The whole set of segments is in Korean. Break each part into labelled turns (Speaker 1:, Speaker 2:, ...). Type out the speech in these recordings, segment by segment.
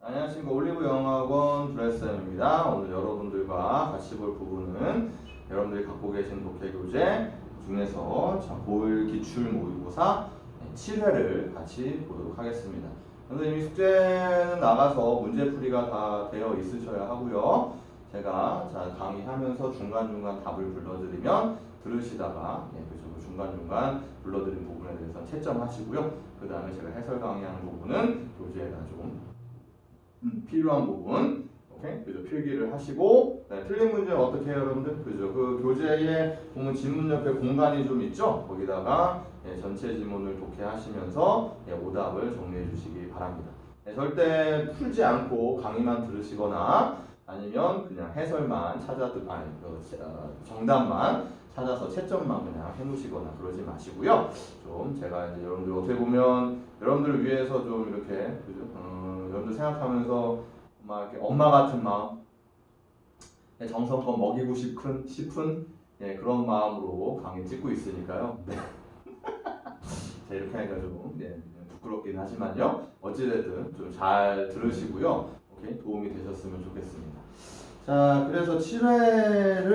Speaker 1: 안녕하십니까. 올리브 영어학원 브레쌤입니다. 오늘 여러분들과 같이 볼 부분은 여러분들이 갖고 계신 독해 교재 중에서 고1 기출 모의고사 7회를 같이 보도록 하겠습니다. 선생님이 숙제는 나가서 문제풀이가 다 되어 있으셔야 하고요. 제가 강의하면서 중간중간 답을 불러드리면 들으시다가 그 중간중간 불러드린 부분에 대해서 채점하시고요. 그 다음에 제가 해설 강의하는 부분은 교재에다 좀 필요한 부분, 오케이? 그죠? 필기를 하시고, 네, 틀린 문제는 어떻게 해요, 여러분들? 그죠? 그 교재에 보면 지문 옆에 공간이 좀 있죠? 거기다가 전체 지문을 독해하시면서 오답을 정리해 주시기 바랍니다. 절대 풀지 않고 강의만 들으시거나 아니면 그냥 해설만 정답만 찾아서 채점만 그냥 해놓으시거나 그러지 마시고요. 좀 제가 이제 여러분들 어떻게 보면 여러분들을 위해서 좀 이렇게 그죠? 여러분들 생각하면서 막 이렇게 엄마 같은 마음, 정성껏 먹이고 싶은 그런 마음으로 강의 찍고 있으니까요. 네. 자, 이렇게 하니까 좀 부끄럽긴 하지만요. 어찌됐든 좀 잘 들으시고요. 오케이? 도움이 되셨으면 좋겠습니다. 자, 그래서 7회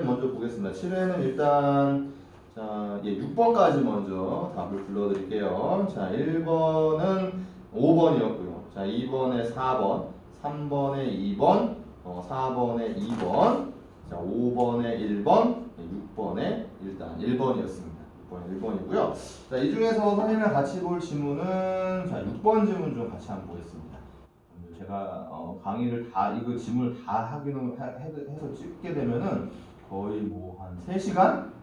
Speaker 1: 먼저 보겠습니다. 7회는 일단 6번까지 먼저 답을 불러드릴게요. 자, 1번은 5번이었고요. 자, 2번에 4번, 3번에 2번, 4번에 2번, 자, 5번에 1번, 6번에 일단 1번이었습니다. 6번에 1번이고요. 자, 이 중에서 선생님이랑 같이 볼 지문은 자, 6번 지문 좀 같이 한번 보겠습니다. 제가 강의를 이거 지문을 다 해서 찍게 되면은 거의 뭐 한 3시간?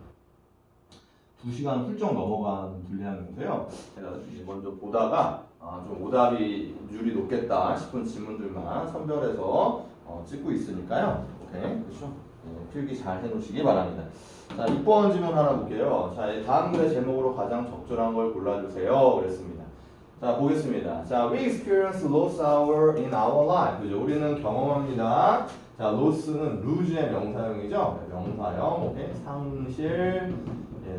Speaker 1: 2시간 훌쩍 넘어가는 분량인데요. 제가 먼저 보다가 좀 오답률이 높겠다 싶은 지문들만 선별해서 찍고 있으니까요. 오케이, 그렇죠? 필기 잘 해놓으시기 바랍니다. 자, 6번 지문 하나 볼게요. 자, 다음 글의 제목으로 가장 적절한 걸 골라주세요. 그랬습니다. 자, 보겠습니다. 자, we experience loss hour in our life. 그죠? 우리는 경험합니다. 자, loss는 lose의 명사형이죠. 명사형, 오케이? 상실,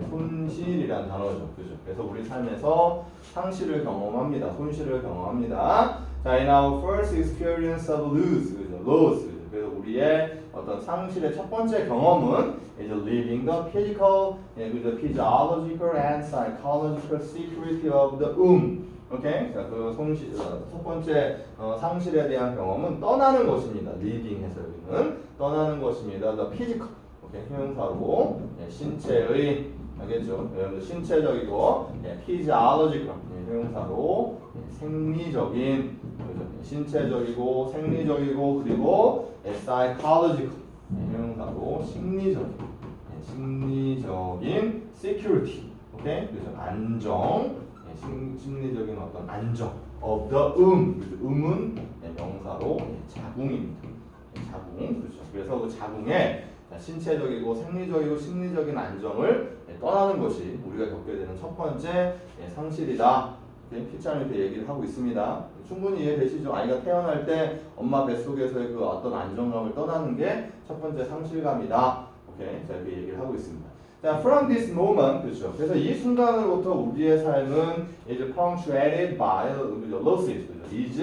Speaker 1: 손실이란 단어죠. 그죠? 그래서 우리 삶에서 상실을 경험합니다. 손실을 경험합니다. 자, in our first experience of lose, 그죠? loss. 그죠? 그래서 우리의 어떤 상실의 첫 번째 경험은 is living the physical, 그죠? physiological and psychological security of the womb. 오케이? 자, 그 첫 번째 상실에 대한 경험은 떠나는 것입니다. living 해서 여기는 떠나는 것입니다. the physical, 오케이? 형용사로 신체의, 알겠죠? 여러분들 신체적이고 physiological 형용사로 생리적인, 그렇죠? 신체적이고 생리적이고 그리고 psychological 형용사로 심리적인 security, 오케이? 그래서 안정, 심리적인 어떤 안정 of the 그렇죠? 은 명사로 자궁입니다. 자궁, 그렇죠? 그래서 그 자궁에 신체적이고 생리적이고 심리적인 안정을 떠나는 것이 우리가 겪게 되는 첫 번째 상실이다. 피자는 이렇게 얘기를 하고 있습니다. 충분히 이해되시죠? 아이가 태어날 때 엄마 뱃속에서의 그 어떤 안정감을 떠나는 게 첫 번째 상실감이다. 오케이, 자, 이렇게 얘기를 하고 있습니다. 자, from this moment, 그렇죠? 그래서 이 순간으로부터 우리의 삶은 is punctuated by losses, 그렇죠? is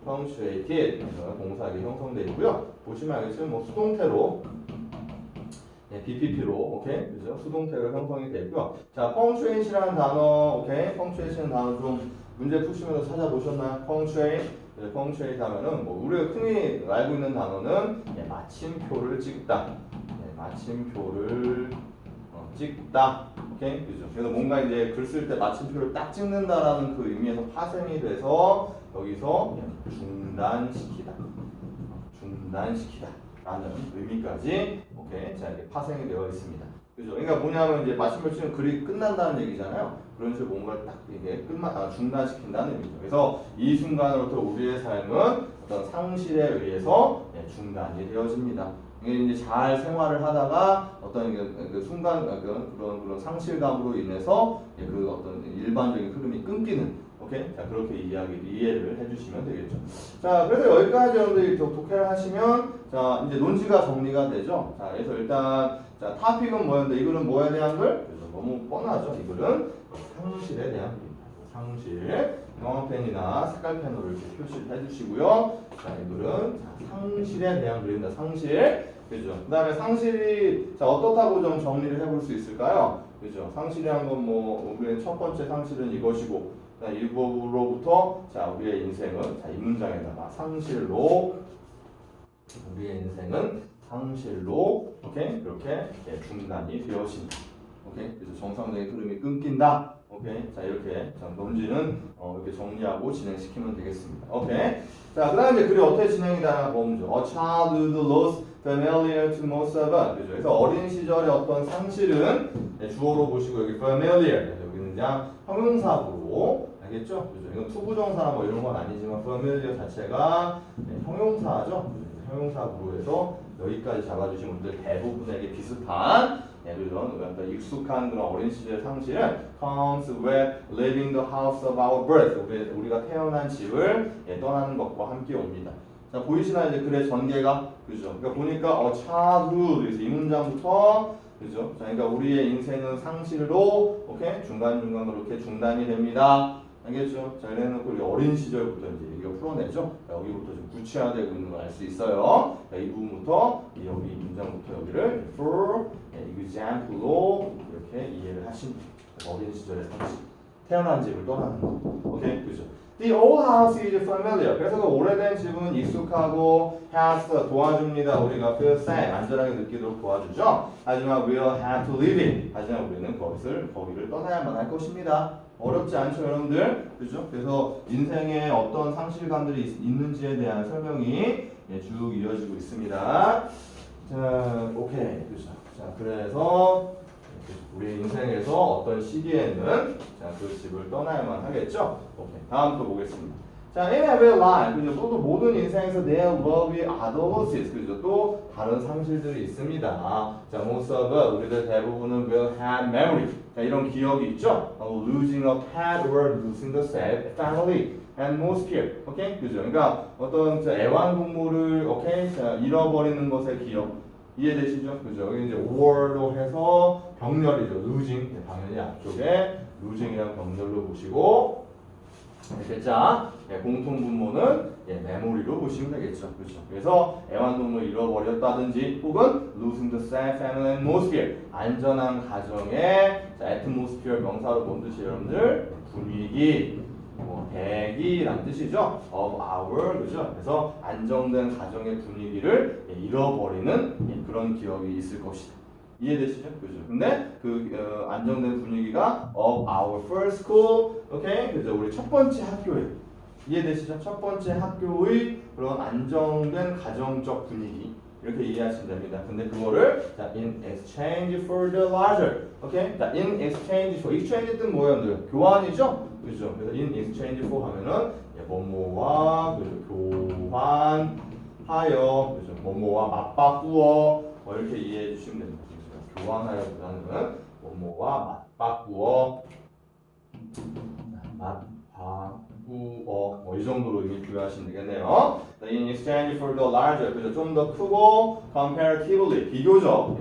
Speaker 1: punctuated, 동사가 형성되어 있고요. 보시면 알겠지만 뭐 수동태로 BPP로, 오케이, 그죠? 수동태로 형성이 되고요. 자, punctuate이라는 단어, 오케이, punctuate이라는 단어 좀 문제 푸시면서 찾아보셨나요? punctuate, punctuate 하면은 뭐 우리가 흔히 알고 있는 단어는 마침표를 찍다, 마침표를 찍다, 오케이, 그죠? 그래서 뭔가 이제 글 쓸 때 마침표를 딱 찍는다라는 그 의미에서 파생이 돼서 여기서 중단시키다라는 의미까지, 오케이, 자, 이렇게 파생이 되어 있습니다. 그죠? 그러니까 뭐냐면 이제 마침표 치면 글이 끝난다는 얘기잖아요. 그런 식으로 뭔가를 딱 이게 중단시킨다는 의미죠. 그래서 이 순간으로부터 우리의 삶은 어떤 상실에 의해서 중단이 되어집니다. 이게 이제 잘 생활을 하다가 어떤 그 순간 그런 상실감으로 인해서 그 어떤 일반적인 흐름이 끊기는, 오케이? 자, 그렇게 이해를 해주시면 되겠죠. 자, 그래서 여기까지 여러분들이 독해를 하시면 자, 이제 논지가 정리가 되죠. 자, 그래서 일단 자, 토픽은 뭐였는데 이거는 뭐에 대한 글? 그래서 너무 뻔하죠. 이거는 상실에 대한 글입니다. 상실. 형광펜이나 색깔펜으로 이렇게 표시를 해주시고요. 자, 이들은 상실에 대한 그림입니다. 상실. 그죠? 그 다음에 상실이 자 어떻다고 좀 정리를 해볼 수 있을까요? 그죠? 상실이란 건 뭐 우리의 첫 번째 상실은 이것이고 이거로부터 자 우리의 인생은 자 이 문장에다가 상실로 우리의 인생은 상실로 오케이 그렇게 중단이 되어진다. 오케이 그래서 정상적인 흐름이 끊긴다. 오케이 자 이렇게 자 논지는 이렇게 정리하고 진행시키면 되겠습니다. 오케이 자 그다음에 이제 글이 어떻게 진행이 되나 보면 A childhood loss familiar to most of us. 그죠? 그래서 어린 시절의 어떤 상실은 네, 주어로 보시고 여기 familiar 여기는 그냥 형용사로 알겠죠? 그죠? 이건 투부정사 뭐 이런 건 아니지만 familiar 자체가 네, 형용사죠. 형용사로 해서 여기까지 잡아주신 분들 대부분에게 비슷한 그죠? 그러니까 익숙한 그런 어린 시절의 상실은 comes with leaving the house of our birth. 우리가 태어난 집을 떠나는 것과 함께 옵니다. 자 보이시나요? 이제 글의 전개가 그죠? 그러니까 보니까 childhood 그래서 이 문장부터 그죠? 자 그러니까 우리의 인생은 상실로 오케이 중간중간으로 이렇게 중단이 됩니다. 알겠죠? 자 이래놓고 우리 어린 시절부터 이제 이거 풀어내죠? 여기부터 좀 구체화되고 있는 걸 알 수 있어요. 자, 이 부분부터 여기 문장부터 여기를 for example로 이렇게 이해를 하십니다. 어린 시절의 상실, 태어난 집을 떠나는 거. 오케이, 그죠? The old house is familiar. 그래서 그 오래된 집은 익숙하고 has 도와줍니다. 우리가 feel safe, 안전하게 느끼도록 도와주죠. 하지만 we'll have to leave it. 하지만 우리는 거기를 떠나야만 할 것입니다. 어렵지 않죠, 여러분들? 그죠? 그래서 인생에 어떤 상실감들이 있는지에 대한 설명이 쭉 이어지고 있습니다. 자, 오케이, 그죠? 자, 그래서 우리 인생에서 어떤 시기에는 자, 그 집을 떠나야만 하겠죠? 오케이, 다음 또 보겠습니다. 자, in every life, 그죠? 또 모든 인생에서 there will be other losses, 그죠? 또 다른 상실들이 있습니다. 자, most of us, 우리들 대부분은 will have memory. 자, 이런 기억이 있죠? Losing a pet or losing the family atmosphere. 오케이? 그죠? 그러니까 어떤 애완동물을 오케이? 자, 잃어버리는 것의 기억. 이해되시죠? 그죠? 여기 이제 war로 해서 병렬이죠. losing. 당연히 앞쪽에 losing이랑 병렬로 보시고 됐자 공통 분모는 메모리로 보시면 되겠죠. 그렇죠. 그래서 애완동물 잃어버렸다든지 혹은 losing the safe family atmosphere 안전한 가정의 atmosphere 명사로 본 뜻이 여러분들 분위기 대기란 뜻이죠. of our 그죠. 그래서 안정된 가정의 분위기를 잃어버리는 그런 기억이 있을 것이다. 이해되시죠? 그죠? 근데 그 안정된 분위기가 of our first school, 오케이? 그죠? 우리 첫 번째 학교에 이해되시죠? 첫 번째 학교의 그런 안정된 가정적 분위기 이렇게 이해하시면 됩니다. 근데 그거를 자, in exchange for the larger, 오케이? 자, in exchange for exchange 뜻 뭐예요? 교환이죠? 그죠? 그래서 in exchange for 하면은 뭐뭐와 교환하여, 그죠? 뭐뭐와 맞바꾸어 이렇게 이해해 주시면 됩니다. 교환하여보다는 뭐뭐와 맞바꾸어 이 정도로 이미 부여하시면 되겠네요. In exchange for the larger, 그죠? 좀 더 크고 comparatively, 비교적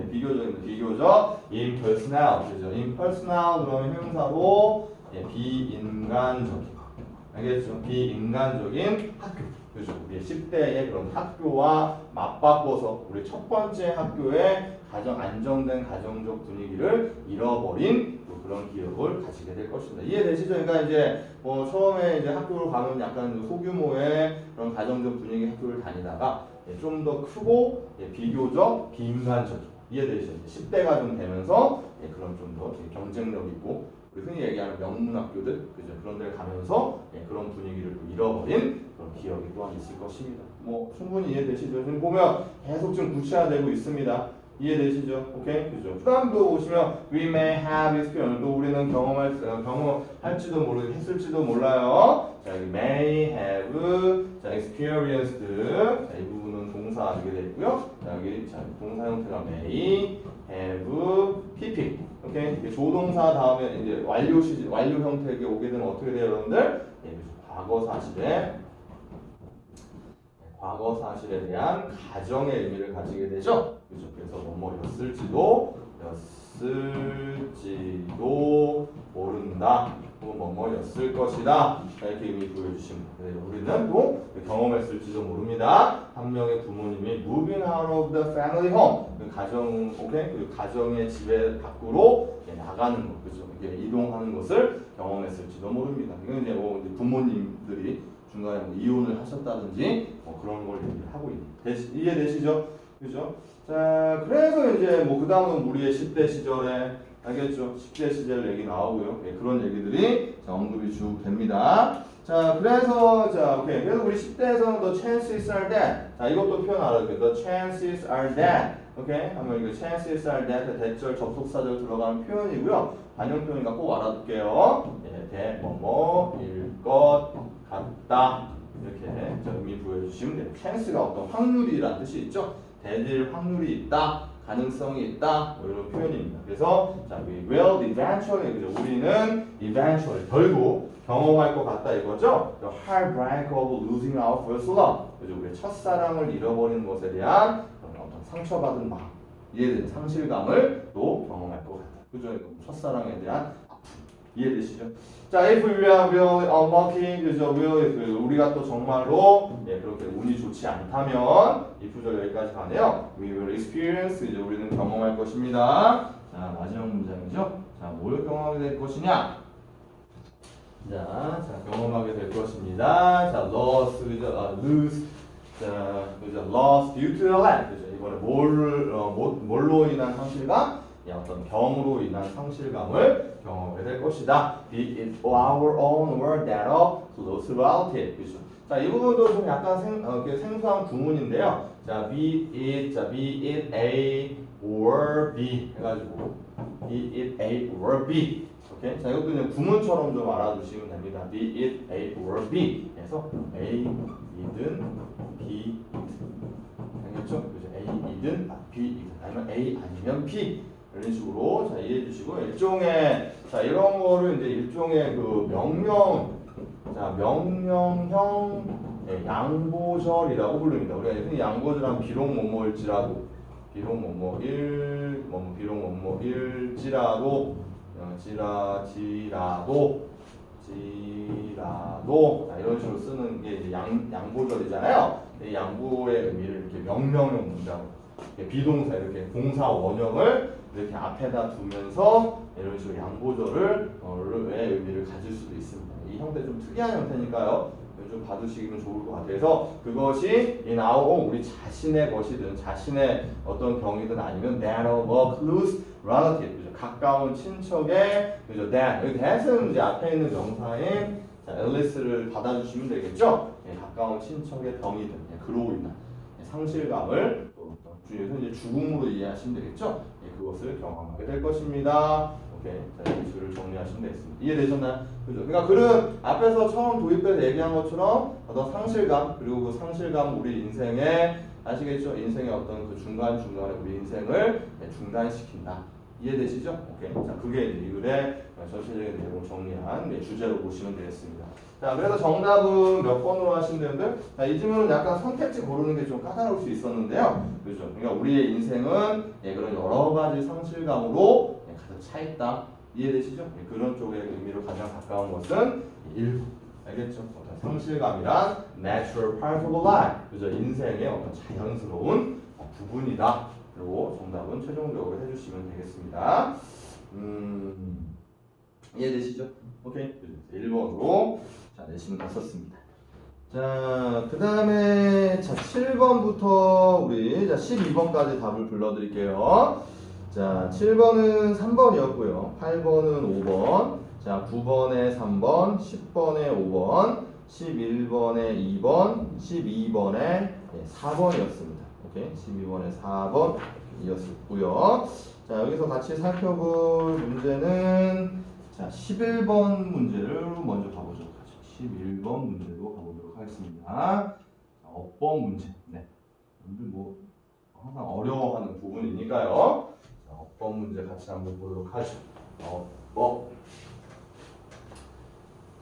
Speaker 1: impersonal, 그죠? impersonal 그러면 형용사로 비인간적인, 알겠죠? 비인간적인 학교, 그죠? 우리 10대의 그런 학교와 맞바꿔서 우리 첫 번째 학교의 가정 안정된 가정적 분위기를 잃어버린 그런 기억을 가지게 될 것입니다. 이해되시죠? 그러니까 이제 처음에 이제 학교를 가면 약간 소규모의 그런 가정적 분위기 학교를 다니다가 좀 더 크고 비교적 비인간적 이해되시죠? 10대가 좀 되면서 그런 좀 더 경쟁력 있고 우리 흔히 얘기하는 명문 학교들 그죠? 그런 데를 가면서 그런 분위기를 또 잃어버린 그런 기억이 또한 있을 것입니다. 뭐 충분히 이해되시죠? 지금 보면 계속 좀 구체화되고 있습니다. 이해되시죠? 오케이? 그죠? 그 다음도 보시면 we may have experience 또 우리는 경험할지도 모르고 했을지도 몰라요. 자 여기 may have 자 experienced 자 이 부분은 동사 이렇게 되어 있고요. 자 여기 자 동사 형태가 may have pp 오케이? 조동사 다음에 이제 완료 형태에 오게 되면 어떻게 돼요, 여러분들? 과거 사실에 대한 가정의 의미를 가지게 되죠. 그죠? 그래서 뭐뭐였을지도 뭐뭐였을지도 모른다. 혹은 뭐뭐였을 것이다. 이렇게 의미 부여주시면 돼요. 우리는 또 경험했을지도 모릅니다. 한 명의 부모님이 moving out of the family home, 그 가정, 오케이, 그 가정의 집에 밖으로 나가는 것, 그죠? 이게 이동하는 것을 경험했을지도 모릅니다. 이건 이제 뭐 부모님들이 중간에 뭐 이혼을 하셨다든지 뭐 그런 걸 얘기를 하고 있는. 이해되시죠? 그죠? 자, 그래서 이제 뭐 그 다음은 우리의 10대 시절에 알겠죠? 10대 시절 얘기 나오고요. 예, 그런 얘기들이 자, 언급이 쭉 됩니다. 자, 그래서 자, 오케이. 그래서 우리 10대에서는 the chances are that. 자, 이것도 표현 알아둘게요. The chances are that. 오케이? 하면 이거 chances are that 대절 접속사절 들어가는 표현이고요. 반영 표현이니까 꼭 알아둘게요. 예, 대 뭐뭐일 것 같다. 이렇게 의미 부여주시면 돼요. chance가 어떤 확률이라는 뜻이 있죠. 대될 확률이 있다. 가능성이 있다. 뭐 이런 표현입니다. 그래서 자, we will eventually, 그죠? 우리는 eventually 결국 경험할 것 같다 이거죠. The heartbreak of losing our first love. 그죠? 우리의 첫사랑을 잃어버리는 것에 대한 어떤 상처받은 마음, 이해되는 상실감을 또 경험할 것 같다. 그죠? 첫사랑에 대한 아픔. 이해되시죠? 자, if we are really unlucky, 그죠? 우리가 또 정말로 예, 그렇게 운이 좋지 않다면 이 구절 여기까지 가네요. We will experience, 이제 우리는 경험할 것입니다. 자, 마지막 문장이죠. 자, 뭘 경험하게 될 것이냐? 자, 경험하게 될 것입니다. 자, loss, 그죠? lose, 자, 그죠? loss due to the lack, 그죠? 이번에 뭘로 인한 상실감? 어떤 병으로 인한 상실감을 경험하게 될 것이다. Be it our own or that of close relative. 그렇죠? 자, 이 부분도 좀 약간 생소한 구문인데요. 자, be it A or B 해가지고 be it A or B. 오케이? 자, 이것도 그냥 구문처럼 좀 알아두시면 됩니다. Be it A or B. 그래서 A이든 B이든. 알겠죠? 그죠? A이든 B이든 아니면 A 아니면 B. 이런 식으로 자 이해해 주시고 일종의 자 이런 거를 이제 일종의 그 명령형 양보절이라고 부릅니다. 우리가 흔히 양보절하면 비록 뭐뭐일지라도 지라도 이런 식으로 쓰는 게 이제 양보절이잖아요. 이 양보의 의미를 이렇게 명령형 문장 비동사 이렇게 공사 원형을 이렇게 앞에다 두면서 이런 식으로 양보절을 의 의미를 가질 수도 있습니다. 이 형태 좀 특이한 형태니까요. 좀 봐두시면 좋을 것 같아요. 그래서 그것이 in our own, 우리 자신의 것이든 자신의 어떤 병이든 아니면 that of a close relative, 그죠? 가까운 친척의 그죠? that은 이제 앞에 있는 명사인 앨리스를 받아주시면 되겠죠. 예, 가까운 친척의 병이든 그로 인한 상실감을 주에서 이제 죽음으로 이해하시면 되겠죠? 예, 그것을 경험하게 될 것입니다. 오케이. 자, 이 수를 정리하시면 되겠습니다. 이해되셨나요? 그죠? 그러니까 글은 앞에서 처음 도입해서 얘기한 것처럼 어떤 상실감, 그리고 그 상실감 우리 인생에, 아시겠죠? 인생의 어떤 그 중간중간에 우리 인생을 중단시킨다. 이해되시죠? 오케이. 자, 그게 이제 이 글의 전체적인 내용 정리한 주제로 보시면 되겠습니다. 자, 그래서 정답은 몇 번으로 하시면 되는데, 자, 이 질문은 약간 선택지 고르는 게 좀 까다로울 수 있었는데요. 그죠? 그러니까 우리의 인생은 그런 여러 가지 상실감으로 가득 차 있다. 이해되시죠? 그런 쪽의 의미로 가장 가까운 것은 1부. 알겠죠? 어떤 상실감이란 natural part of life. 그죠? 인생의 어떤 자연스러운 부분이다. 그리고 정답은 최종적으로 해주시면 되겠습니다. 이해되시죠? 오케이. 1번으로 자, 내시는 거 썼습니다. 자, 그 다음에 자 7번부터 우리 자 12번까지 답을 불러드릴게요. 자, 7번은 3번이었고요. 8번은 5번, 자 9번에 3번, 10번에 5번, 11번에 2번, 12번에 4번이었습니다. 오케이, 12번에 4번 이었고요. 자, 여기서 같이 살펴볼 문제는 자 11번 문제를 먼저 가보도록 하죠. 11번 문제로 가보도록 하겠습니다. 자, 업법 문제. 네. 뭐 항상 어려워하는 부분이니까요. 자, 업법 문제 같이 한번 보도록 하죠. 업법.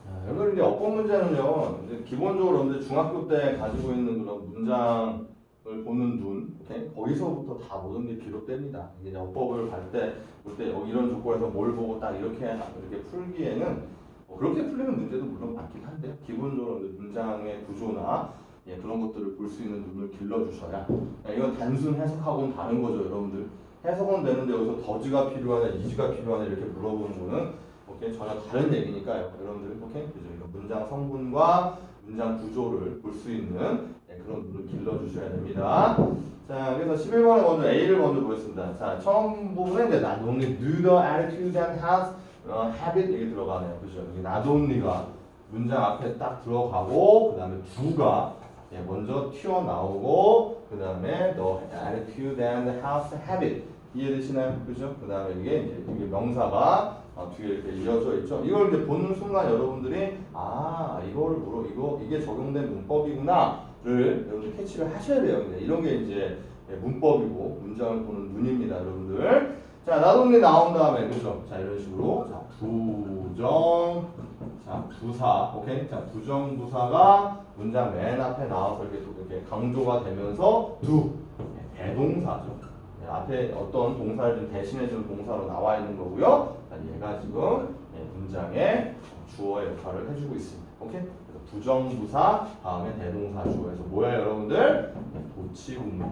Speaker 1: 자, 여러분 이제 업법 문제는요. 이제 기본적으로 이제 중학교 때 가지고 있는 그런 문장 보는 눈, 오케이? 거기서부터 다 모든 게 비롯됩니다. 이게 어법을 볼 때 이런 조건에서 뭘 보고 딱 이렇게 풀기에는 그렇게 풀리는 문제도 물론 많긴 한데 기본적으로 문장의 구조나 그런 것들을 볼 수 있는 눈을 길러주셔야 이건 단순 해석하고는 다른 거죠, 여러분들. 해석은 되는데 여기서 더즈가 필요하냐, 이즈가 필요하냐 이렇게 물어보는 거는 오케이? 전혀 다른 얘기니까요, 여러분들. 오케이? 그죠? 문장 성분과 문장 구조를 볼 수 있는 그런 눈을 길러주셔야 됩니다. 자, 그래서 11번에 먼저 A를 먼저 보겠습니다. 자, 처음 부분에 이제 not only do the attitude and has habit 이게 들어가네요. 그죠? 여기 not only가 문장 앞에 딱 들어가고 그 다음에 do가 먼저 튀어나오고 그 다음에 the attitude and has habit 이해되시나요? 그죠? 그 다음에 이게 명사가 뒤에 이렇게 이어져 있죠. 이걸 이제 보는 순간 여러분들이 이게 적용된 문법이구나를 여러분들 캐치를 하셔야 돼요. 이런 게 이제 문법이고 문장을 보는 눈입니다, 여러분들. 자, 나돈리 나온 다음에 그죠? 자, 이런 식으로 자, 부사, 오케이? 자, 부정부사가 문장 맨 앞에 나와서 이렇게 강조가 되면서 대동사죠. 앞에 어떤 동사를 좀 대신해주는 동사로 나와 있는 거고요. 얘가 지금 문장의 주어의 역할을 해주고 있습니다. 오케이? 그래서 부정부사 다음에 대동사 주어에서 뭐야, 여러분들? 도치구문.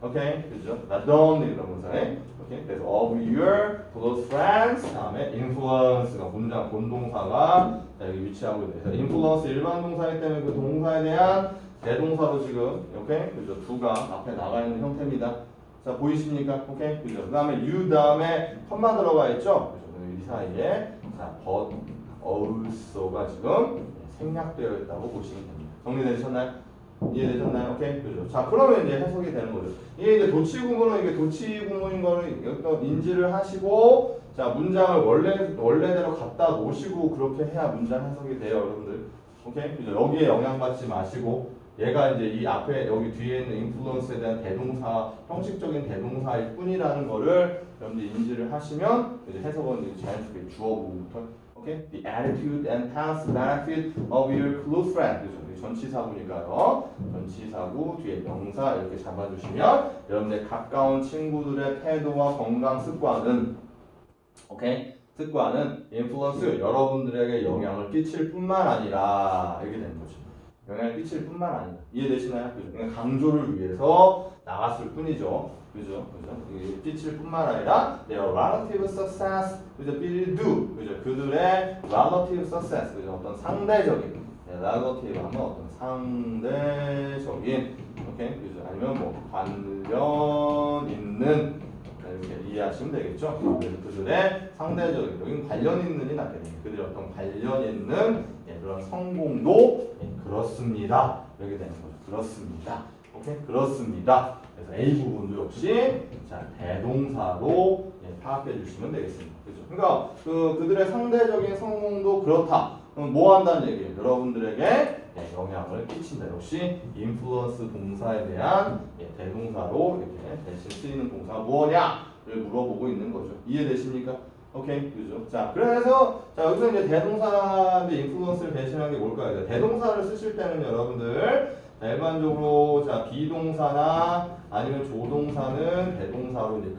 Speaker 1: 오케이? 그죠? 나돈 이런 문장에. 오케이? 그래서 of your close friends 다음에 influence가 문장 본동사가 여기 위치하고 있네요. 그래서 influence 일반 동사이기 때문에 그 동사에 대한 대동사로 지금 오케이? 그죠? do가 앞에 나가 있는 형태입니다. 자, 보이십니까? 오케이? 그죠? 그 다음에 you 다음에 컴마 들어가 있죠? 그죠? 이 사이에 자, but also가 지금 생략되어 있다고 보시면 됩니다. 정리되셨나요? 이해되셨나요? 오케이? 그죠? 자, 그러면 이제 해석이 되는 거죠. 이게 이제 도치구문은 도치구문인 거를 어떤 인지를 하시고 자, 문장을 원래대로 갖다 놓으시고 그렇게 해야 문장 해석이 돼요, 여러분들. 오케이? 그죠? 여기에 영향받지 마시고 얘가 이제 이 앞에 여기 뒤에 있는 인플루언스에 대한 대동사, 형식적인 대동사일 뿐이라는 거를 여러분들 인지를 하시면 이제 해석은 이제 자연스럽게 주어 부분부터 오케이? The attitude and past benefit of your close friend. 그죠? 전치사구니까요. 전치사구 뒤에 명사 이렇게 잡아주시면 여러분들 가까운 친구들의 태도와 건강 습관은 오케이? 습관은 인플루언스 여러분들에게 영향을 끼칠 뿐만 아니라 이렇게 되는 거죠. 영향을 끼칠 뿐만 아니라 이해되시나요? 그죠? 그러니까 강조를 위해서 나갔을 뿐이죠. 그죠? 끼칠 뿐만 아니라 their relative success, 그죠? will do, 그죠? 그들의 relative success, 그죠? 어떤 상대적인 relative 하면 어떤 상대적인, 오케이? 그죠? 아니면 뭐 관련 있는 이렇게 이해하시면 되겠죠? 그래서 그들의 상대적인, 여기는 관련 있는이 낫겠네요. 그들의 어떤 관련 있는 그런 성공도 그렇습니다. 이렇게 되는 거죠. 그렇습니다. 오케이? 그렇습니다. 그래서 A 부분도 역시 자, 대동사로 파악해 주시면 되겠습니다. 그죠? 그러니까 그들의 상대적인 성공도 그렇다. 그럼 뭐 한다는 얘기예요? 여러분들에게 영향을 끼친다. 역시 인플루언스 동사에 대한 대동사로 이렇게 대신 쓰이는 동사가 뭐냐를 물어보고 있는 거죠. 이해되십니까? 오케이, 그죠? 자, 그래서 자 여기서 이제 대동사인데 인플루언스를 대신하는 게 뭘까요? 대동사를 쓰실 때는 여러분들 일반적으로 자 비동사나 아니면 조동사는 대동사로 이제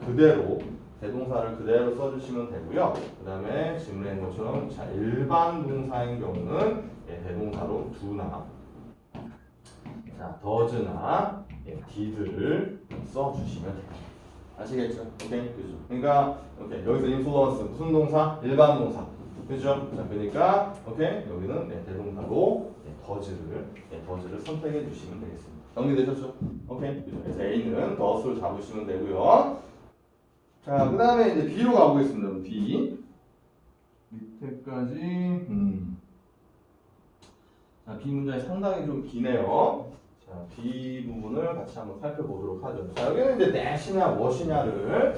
Speaker 1: 대동사를 그대로 써주시면 되고요. 그 다음에 질문한 것처럼 자 일반 동사인 경우는 대동사로 do나 자 does나 did를 써주시면 됩니다. 아시겠죠? 오케이, 그죠? 그러니까 오케이 여기서 influence 무슨 동사? 일반 동사, 그죠? 자 그러니까 오케이 여기는 대동사로 does를 선택해 주시면 되겠습니다. 정리되셨죠? 오케이, 그죠? 그래서 A는 does를 잡으시면 되고요. 자, 그 다음에 이제 B로 가보겠습니다. B. 밑에까지. 자, B 문장이 상당히 좀 기네요. 자, B 부분을 같이 한번 살펴보도록 하죠. 자, 여기는 이제 that이냐, what이냐를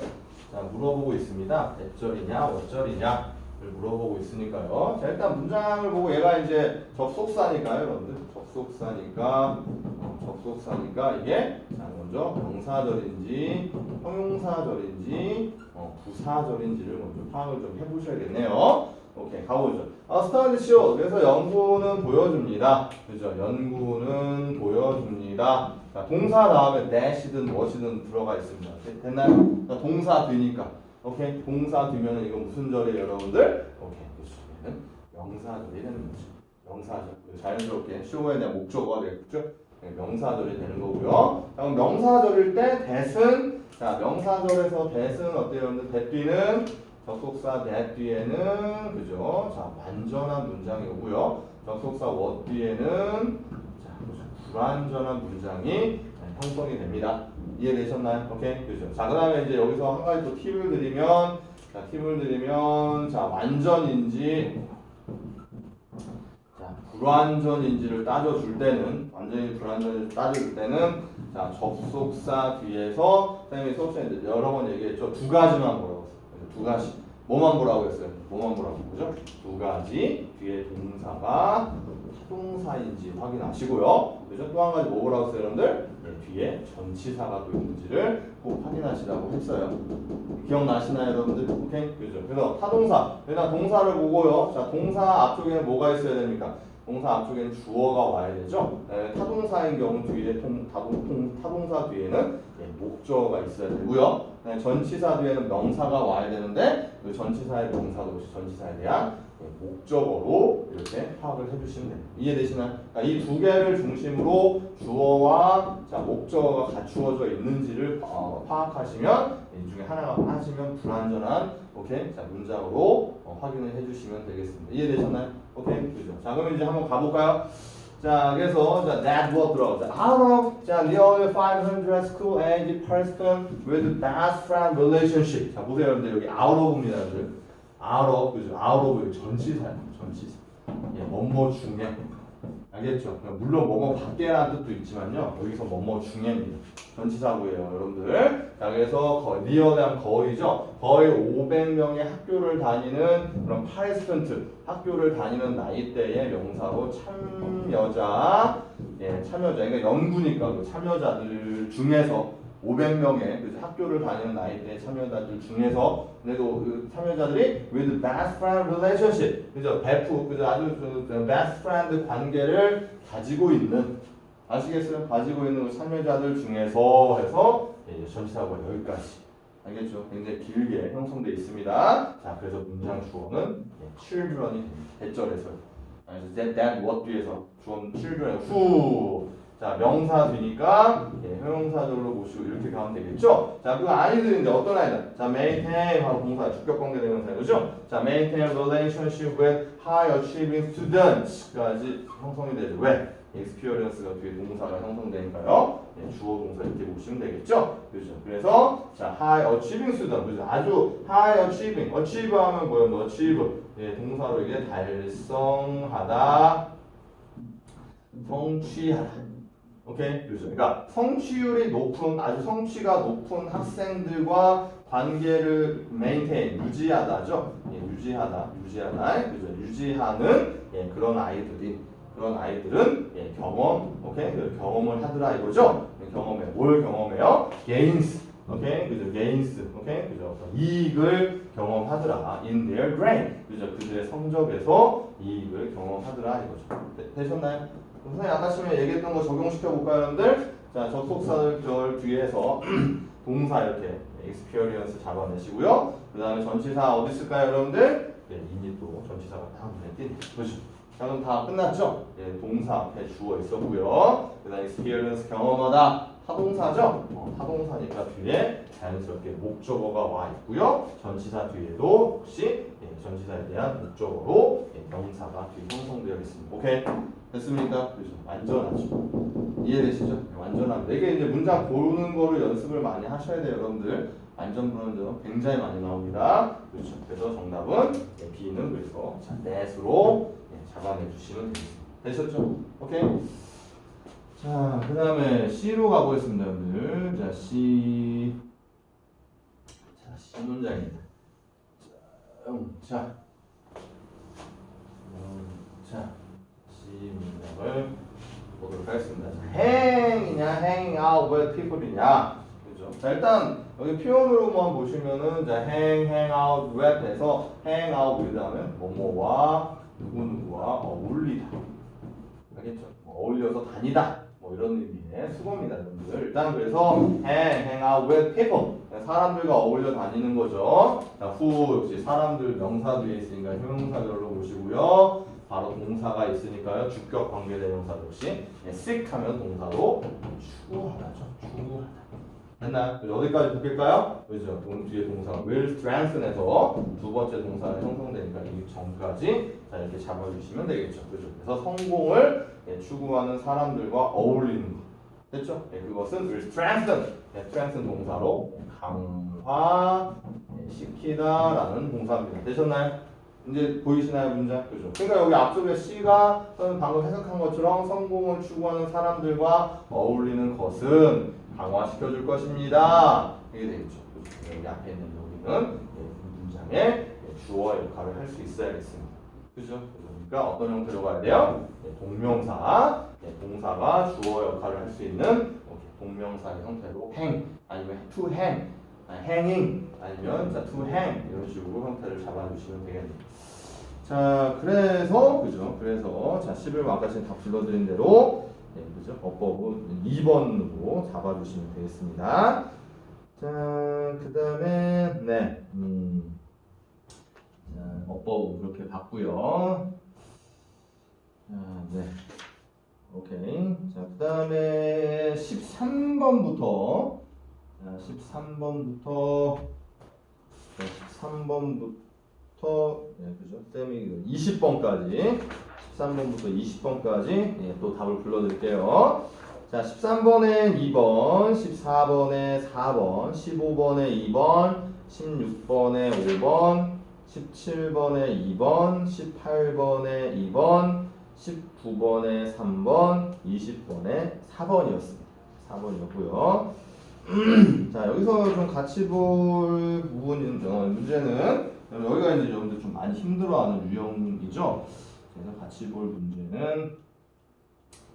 Speaker 1: 자, 물어보고 있습니다. that절이냐, what절이냐를 물어보고 있으니까요. 자, 일단 문장을 보고 얘가 이제 접속사니까요, 여러분들. 접속사니까 이게 자, 먼저 명사절인지 형용사절인지 부사절인지를 먼저 파악을 좀 해보셔야겠네요. 오케이, 가보죠. study show. 그래서 연구는 보여줍니다. 그죠? 연구는 보여줍니다. 자, 동사 다음에 that이든 what이든 들어가 있습니다. 됐나요? 그러니까 동사 뒤니까. 오케이, 동사 뒤면은 이거 무슨 절이에요, 여러분들? 오케이, 그렇죠. 얘는 명사절이 되는 거죠. 명사절. 자연스럽게 show에 대한 목적어가 되겠죠? 네, 명사절이 되는 거고요. 그럼 명사절일 때 that은 자, 명사절에서 that은 어때요? 여러분들? that 뒤는 접속사 that 뒤에는 그죠? 자, 완전한 문장이 오고요. 접속사 what 뒤에는 자, 불완전한 문장이 형성이 됩니다. 이해되셨나요? 오케이, 그죠? 자, 그다음에 이제 여기서 한 가지 또 팁을 드리면, 자, 완전인지, 자, 불완전인지를 따져줄 때는, 완전히 불완전인지 따져줄 때는, 자, 접속사 뒤에서 선생님이 수업 시간에 여러 번 얘기했죠. 두 가지만 보라고 했어요. 두 가지. 뭐만 보라고 했어요? 뭐만 보라고, 그죠? 두 가지 뒤에 동사가 타동사인지 확인하시고요. 그죠? 또 한 가지 뭐 보라고 했어요, 여러분들? 네, 뒤에 전치사가 또 있는지를 꼭 확인하시라고 했어요. 기억나시나요, 여러분들? 오케이? 그죠? 그래서 타동사. 일단 동사를 보고요. 자, 동사 앞쪽에는 뭐가 있어야 됩니까? 동사 앞쪽에는 주어가 와야 되죠. 타동사인 경우 뒤에 타동사 뒤에는 목적어가 있어야 되고요. 전치사 뒤에는 명사가 와야 되는데 그 전치사의 명사도 혹시 전치사에 대한 목적어로 이렇게 파악을 해주시면 돼요. 이해되시나요? 그러니까 이 두 개를 중심으로 주어와 자, 목적어가 갖추어져 있는지를 파악하시면 이 중에 하나가 빠지면 불완전한 오케이 자 문장으로 확인을 해주시면 되겠습니다. 이해되셨나요? 오케이 그죠? 자 그럼 이제 한번 가볼까요? 자 그래서 자 that what 들어가자. Out of 자 nearly 500 school age person with best friend relationship. 자 보세요 여러분들 여기 out of입니다. out of 그죠? out of 전치사예요. 전치사. 예, 뭐뭐 중에 알겠죠? 물론 뭐뭐 밖에라는 뜻도 있지만요. 여기서 뭐뭐 중에입니다. 전치사고예요, 여러분들. 자, 그래서 니어는 거의죠. 거의 500명의 학교를 다니는 그런 파레스턴트 학교를 다니는 나이대의 명사로 참여자, 예, 참여자. 그러니까 연구니까 그 참여자들 중에서 500명의 학교를 다니는 나이대 참여자들 중에서 그래도 그 참여자들이 with best friend relationship 그죠 그죠 아주 best friend 관계를 가지고 있는 아시겠어요? 가지고 있는 참여자들 중에서 해서 전치사가 여기까지 알겠죠? 굉장히 길게 형성되어 있습니다. 자 그래서 문장 주어는 children이 됩니다. 대절에서 that what 뒤에서 주어 children who 자 명사 뒤니까 형용사절로 보시고 이렇게 가면 되겠죠. 자 그 아이들인데 어떤 아이들? 자 maintain 바로 동사 주격 관계 대명사인 거죠. 자 maintain relationship with high achieving students까지 형성이 되죠. 왜? experience가 뒤에 동사가 형성되니까요. 주어 동사 이렇게 보시면 되겠죠. 그렇죠. 그래서 자 high achieving student 그죠? 아주 high achieving achieve 하면 뭐예요? achieve 동사로 이게 달성하다 성취하다. 오케이, 그렇죠. 그러니까 성취율이 높은 아주 성취가 높은 학생들과 관계를 maintain 유지하다죠. 유지하다, 그죠. 유지하는 그런 아이들은 경험, 오케이, 경험을 하더라 이거죠. 경험해, 뭘 경험해요? gains, 오케이, 그죠. gains, 오케이, 그죠. 이익을 경험하더라. in their grade, 그죠. 그들의 성적에서 이익을 경험하더라 이거죠. 되셨나요? 선생님 아까 처음에 얘기했던 거 적용시켜 볼까요, 여러분들? 자, 접속사절 뒤에서 동사 이렇게 experience 잡아내시고요. 그 다음에 전치사 어디 있을까요, 여러분들? 이미 또 전치사가 다 눈에 띄네. 그렇죠? 자, 그럼 다 끝났죠? 동사 앞에 주어 있었고요. 그 다음에 experience 경험하다 타동사죠? 타동사니까 뒤에 자연스럽게 목적어가 와 있고요. 전치사 뒤에도 혹시 전치사에 대한 목적어로 명사가 뒤에 형성되어 있습니다. 오케이? 됐습니까? 그렇죠. 완전하죠. 이해되시죠? 완전합니다. 이게 이제 문장 고르는 거를 연습을 많이 하셔야 돼요, 여러분들. 완전 불완전 굉장히 많이 나옵니다. 그렇죠. 그래서 정답은 B는 그래서 자, that으로 잡아내 주시면 되겠습니다. 되셨죠? 오케이? 자, 그 다음에 C로 가보겠습니다, 여러분들. 자, C. 자, C 문장입니다. 자, C 문장을 보도록 하겠습니다. 자, hang이냐, hanging out with people이냐. 그죠? 그죠? 자, 일단 여기 표현으로만 보시면은 자, hang out with에서 hang out with 하면 뭐뭐와 누구누구와 어울리다. 알겠죠? 뭐 어울려서 다니다. 뭐 이런 의미의 수거입니다, 여러분들. 일단 그래서 hang out with people. 사람들과 어울려 다니는 거죠. 자, who 역시 사람들 명사 뒤에 있으니까 형용사별로 보시고요. 바로 동사가 있으니까요. 주격 관계대명사 역시 seek 하면 동사로 추구하다죠. 추구하다. 됐나요? 어디까지 볼게요? 그죠? 뒤에 동사가 will strengthen에서 두 번째 동사가 형성되니까 이 전까지 자 이렇게 잡아주시면 되겠죠. 그죠? 그래서 성공을 추구하는 사람들과 어울리는 거. 됐죠? 그것은 will strengthen. strengthen 동사로 강화 시키다라는 동사입니다. 되셨나요? 이제 보이시나요, 문장? 그죠? 그러니까 여기 앞쪽에 C가 방금 해석한 것처럼 성공을 추구하는 사람들과 어울리는 것은 강화시켜줄 것입니다. 이게 되겠죠. 그죠? 여기 앞에 있는 여기는 문장의 주어 역할을 할 수 있어야겠습니다. 그죠? 그러니까 어떤 형태로 가야 돼요? 동명사, 동사가 주어 역할을 할 수 있는 동명사의 형태로 hang 아니면 to hang, hanging 아니면 자, to hang 이런 식으로 형태를 잡아주시면 되겠네요. 자, 그래서 그죠? 그래서 자, 11번 아까 전에 다 불러드린 대로 그죠? 어법은 2번으로 잡아주시면 되겠습니다. 자, 그다음에 자, 어법은 그렇게 봤고요. 자, 네. 오케이. 자, 그다음에 13번부터 자, 13번부터 그죠? 쌤이 20번까지 13번부터 20번까지 또 답을 불러드릴게요. 자, 13번에 2번, 14번에 4번, 15번에 2번, 16번에 5번, 17번에 2번, 18번에 2번, 19번에 3번, 20번에 4번이었습니다. 4번이었고요. 자, 여기서 좀 같이 볼 부분인 문제는 여기가 이제 여러분들 좀 많이 힘들어하는 유형이죠. 그래서 같이 볼 문제는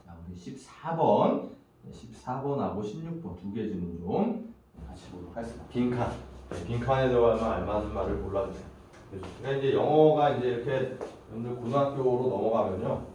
Speaker 1: 자, 우리 14번하고 16번 두 개 질문 좀 같이 보도록 하겠습니다. 빈칸. 빈칸에 들어가면 알맞은 말을 골라주세요. 그러니까 이제 영어가 이제 이렇게 여러분들 고등학교로 넘어가면요.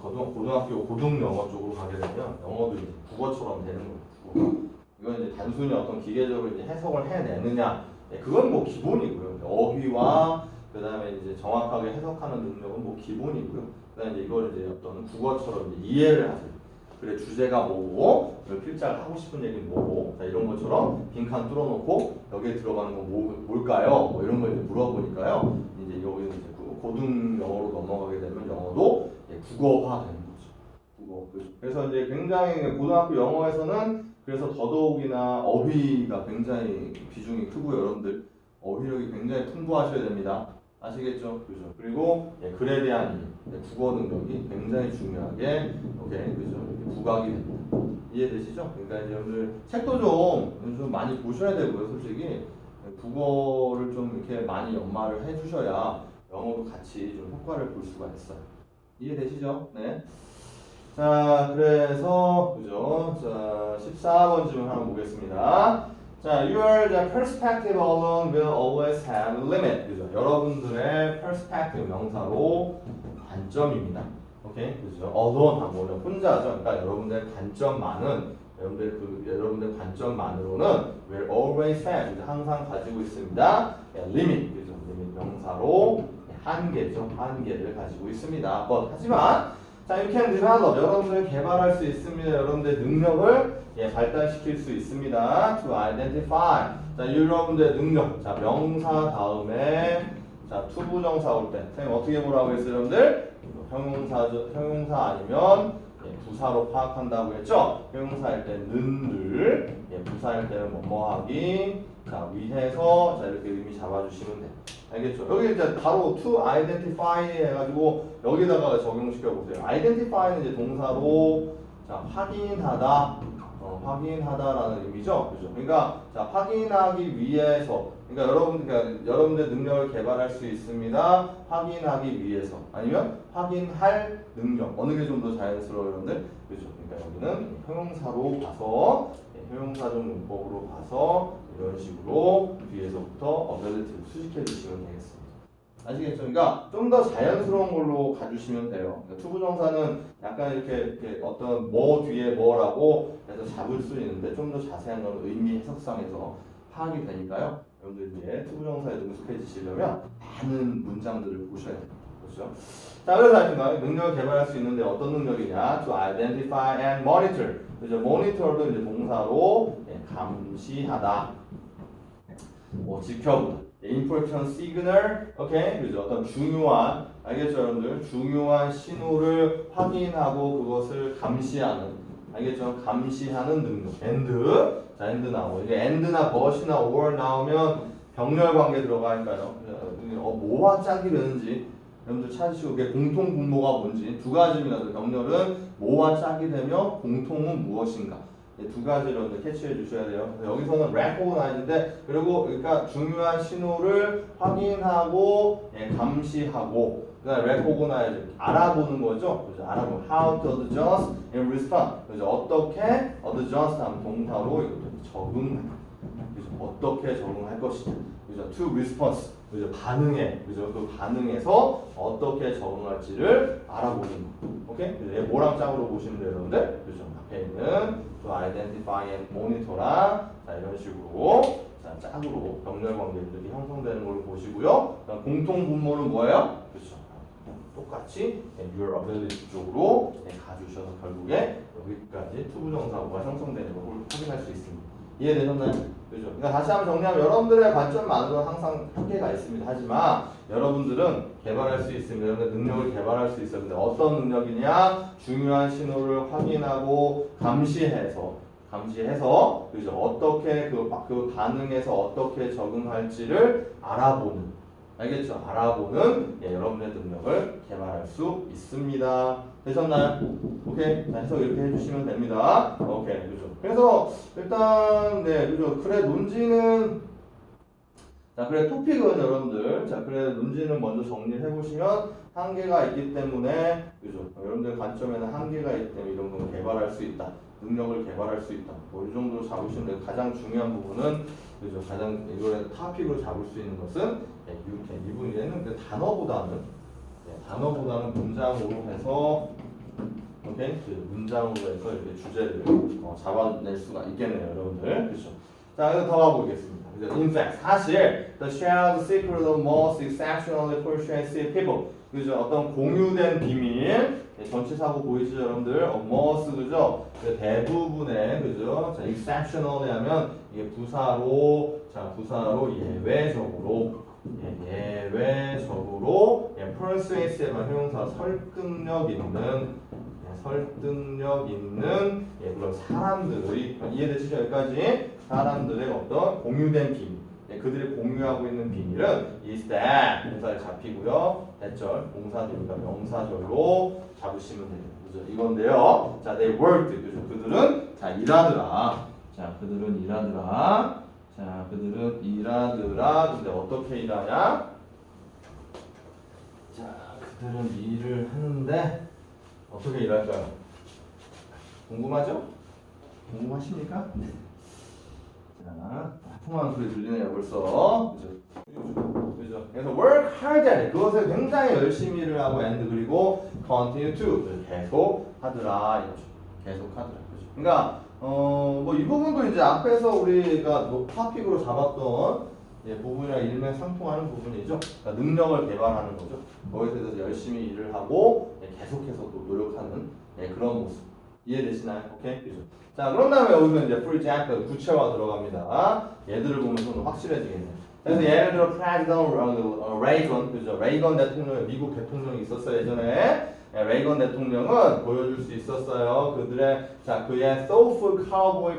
Speaker 1: 고등학교 고등 영어 쪽으로 가게 되면 영어도 이제 국어처럼 되는 거예요. 이건 이제 단순히 어떤 기계적으로 이제 해석을 해내느냐, 그건 뭐 기본이고요. 어휘와 그다음에 이제 정확하게 해석하는 능력은 뭐 기본이고요. 그다음에 이제 이걸 이제 어떤 국어처럼 이제 이해를 하세요. 그래 주제가 뭐고, 필자가 하고 싶은 얘기는 뭐고, 자 이런 것처럼 빈칸 뚫어놓고 여기에 들어가는 건 뭘까요? 뭐 이런 걸 이제 물어보니까요. 이제 여기는 이제 고등 영어로 넘어가게 되면 영어도 국어화 되는 거죠. 국어. 그래서 이제 굉장히 고등학교 영어에서는 그래서 더더욱이나 어휘가 굉장히 비중이 크고 여러분들 어휘력이 굉장히 풍부하셔야 됩니다. 아시겠죠? 그죠? 그리고 글에 대한 국어 능력이 굉장히 중요하게 그죠? 부각이 됩니다. 이해되시죠? 그러니까 이제 여러분들 책도 좀 많이 보셔야 되고요. 솔직히 국어를 좀 이렇게 많이 연마를 해주셔야 영어도 같이 좀 효과를 볼 수가 있어요. 이해되시죠? 네. 자, 그래서 그죠? 자, 14번 질문 한번 보겠습니다. 자, your the perspective alone will always have a limit. 그죠? 여러분들의 perspective 명사로 관점입니다. 오케이? 그죠? alone하고 혼자죠. 그러니까 여러분들의 여러분들의 관점만으로는 will always have 항상 가지고 있습니다. limit. 그죠? limit 명사로 한계죠. 한계를 가지고 있습니다. 하지만 자, you can develop. 여러분들 개발할 수 있습니다. 여러분들 능력을 발달시킬 수 있습니다. To identify. 자, 여러분들의 능력. 자, 명사 다음에 자, 투부정사 올 때. 선생님 어떻게 뭐라고 했어요, 여러분들? 형용사 아니면 부사로 파악한다고 했죠? 형용사일 때는 늘, 부사일 때는 뭐뭐하기. 자, 위해서 자 이렇게 의미 잡아주시면 돼요. 알겠죠? 여기 이제 바로 to identify 해가지고 여기다가 적용시켜 보세요. identify는 이제 동사로 자 확인하다, 확인하다라는 의미죠. 그죠? 그러니까 자, 확인하기 위해서 그러니까 여러분들 능력을 개발할 수 있습니다. 확인하기 위해서 아니면 확인할 능력 어느 게 좀 더 자연스러워요, 여러분들? 그죠? 그러니까 여기는 형용사로 봐서 형용사적 문법으로 봐서 이런 식으로 뒤에서부터 ability를 수식해 주시면 되겠습니다. 아시겠죠? 그러니까 좀 더 자연스러운 걸로 가주시면 돼요. 그러니까 투부정사는 약간 이렇게 어떤 뭐 뒤에 뭐라고 해서 잡을 수 있는데 좀 더 자세한 건 의미 해석상에서 파악이 되니까요. 여러분들 이제 투부정사에 능숙해지시려면 많은 문장들을 보셔야 돼요. 그렇죠? 자, 그래서 하여튼 능력을 개발할 수 있는데 어떤 능력이냐? To identify and monitor. 그죠? monitor도 이제 동사로 감시하다, 지켜보다. important signal, 오케이, 그죠? 어떤 중요한, 알겠죠, 여러분들? 중요한 신호를 확인하고 그것을 감시하는, 알겠죠? 감시하는 능력. and, 자, and 나오고 이게 and나 but이나 or 나오면 병렬 관계 들어가니까요. 뭐와 짝이 되는지 여러분들 찾으시고 그게 공통 분모가 뭔지 두 가지입니다. 병렬은 뭐와 짝이 되며 공통은 무엇인가. 두 가지를 여러분들 캐치해 주셔야 돼요. 여기서는 recognize인데 그리고 그러니까 중요한 신호를 확인하고 감시하고 그다음에 recognize 알아보는 거죠. 그죠? 알아보는 how to adjust in response. 그죠? 어떻게 adjust 하면 동사로 이것도 적응하다. 그죠? 어떻게 적응할 것이냐. 그죠? To response. 그죠? 반응에. 그죠? 그 반응에서 어떻게 적응할지를 알아보는 거. 오케이? 그죠? 얘 뭐랑 짝으로 보시면 돼요, 여러분들. 그죠? 앞에 있는 to identify and monitor랑 자 이런 식으로 자 짝으로 병렬 관계들이 형성되는 걸 보시고요. 공통 분모는 뭐예요? 그렇죠. 똑같이 your ability 쪽으로 가주셔서 결국에 여기까지 투부정사가 형성되는 걸 확인할 수 있습니다. 이해되셨나요? 그죠? 그러니까 다시 한번 정리하면 여러분들의 관점만으로는 항상 한계가 있습니다. 하지만 여러분들은 개발할 수 있습니다. 여러분들 능력을 개발할 수 있어요. 근데 어떤 능력이냐? 중요한 신호를 확인하고 감시해서 그죠? 어떻게 그 반응에서 어떻게 적응할지를 알아보는, 알겠죠? 알아보는 여러분의 능력을 개발할 수 있습니다. 되셨나요? 오케이. 자, 해석 이렇게 해주시면 됩니다. 오케이. 그죠? 그래서 일단 그죠? 그래 논지는 자, 그래 토픽은 여러분들 자, 그래 논지는 먼저 정리를 해보시면 한계가 있기 때문에 그죠? 여러분들 관점에는 한계가 있기 때문에 이런 걸 개발할 수 있다. 능력을 개발할 수 있다. 뭐 이 정도 잡으시면 돼요. 가장 중요한 부분은 그죠? 가장 이거를 토픽으로 잡을 수 있는 것은 이분에는 단어보다는 문장으로 해서 오케이? 문장으로 해서 이렇게 주제를 잡아낼 수가 있겠네요, 여러분들. 그렇죠? 자, 그래서 더 가보겠습니다. In fact, 사실 the shared secret of most exceptionally persuasive people. 그죠? 어떤 공유된 비밀. 전치사고 보이시죠, 여러분들? most 그죠? 대부분의 그죠? 자, exceptionally 하면 이게 부사로 예외적으로 persuasive 형용사 설득력 있는 그런 사람들의 이해되시죠? 여기까지 사람들의 어떤 공유된 비밀 그들이 공유하고 있는 비밀은 is that 동사에 잡히고요. 대절 동사들이니까 명사절로 잡으시면 됩니다. 그죠? 이건데요. 자, they worked. 그죠? 그들은 일하더라. 자, 그들은 일하더라. 근데 어떻게 일하냐? 자, 그들은 일을 하는데 어떻게 일할까요? 궁금하죠? 궁금하십니까? 네. 자, 풍성한 소리 들리네요, 벌써. 그죠? 그래서 work hard at it. 그것을 굉장히 열심히 일을 하고 and 그리고 continue to 계속 하더라. 그죠? 그러니까 뭐 이 부분도 이제 앞에서 우리가 토픽으로 잡았던 부분이랑 일맥상통하는 부분이죠. 그러니까 능력을 개발하는 거죠. 거기에 대해서 열심히 일을 하고 계속해서 또 노력하는 그런 모습. 이해되시나요? 오케이? 그죠? 자, 그런 다음에 여기서 이제 for example 구체화 들어갑니다. 얘들을 보면서는 확실해지겠네요. 그래서 예를 들어 President 레이건, 그죠? 레이건 대통령, 미국 대통령이 있었어요, 예전에. 레이건 대통령은 보여줄 수 있었어요. 그의 soulful cowboy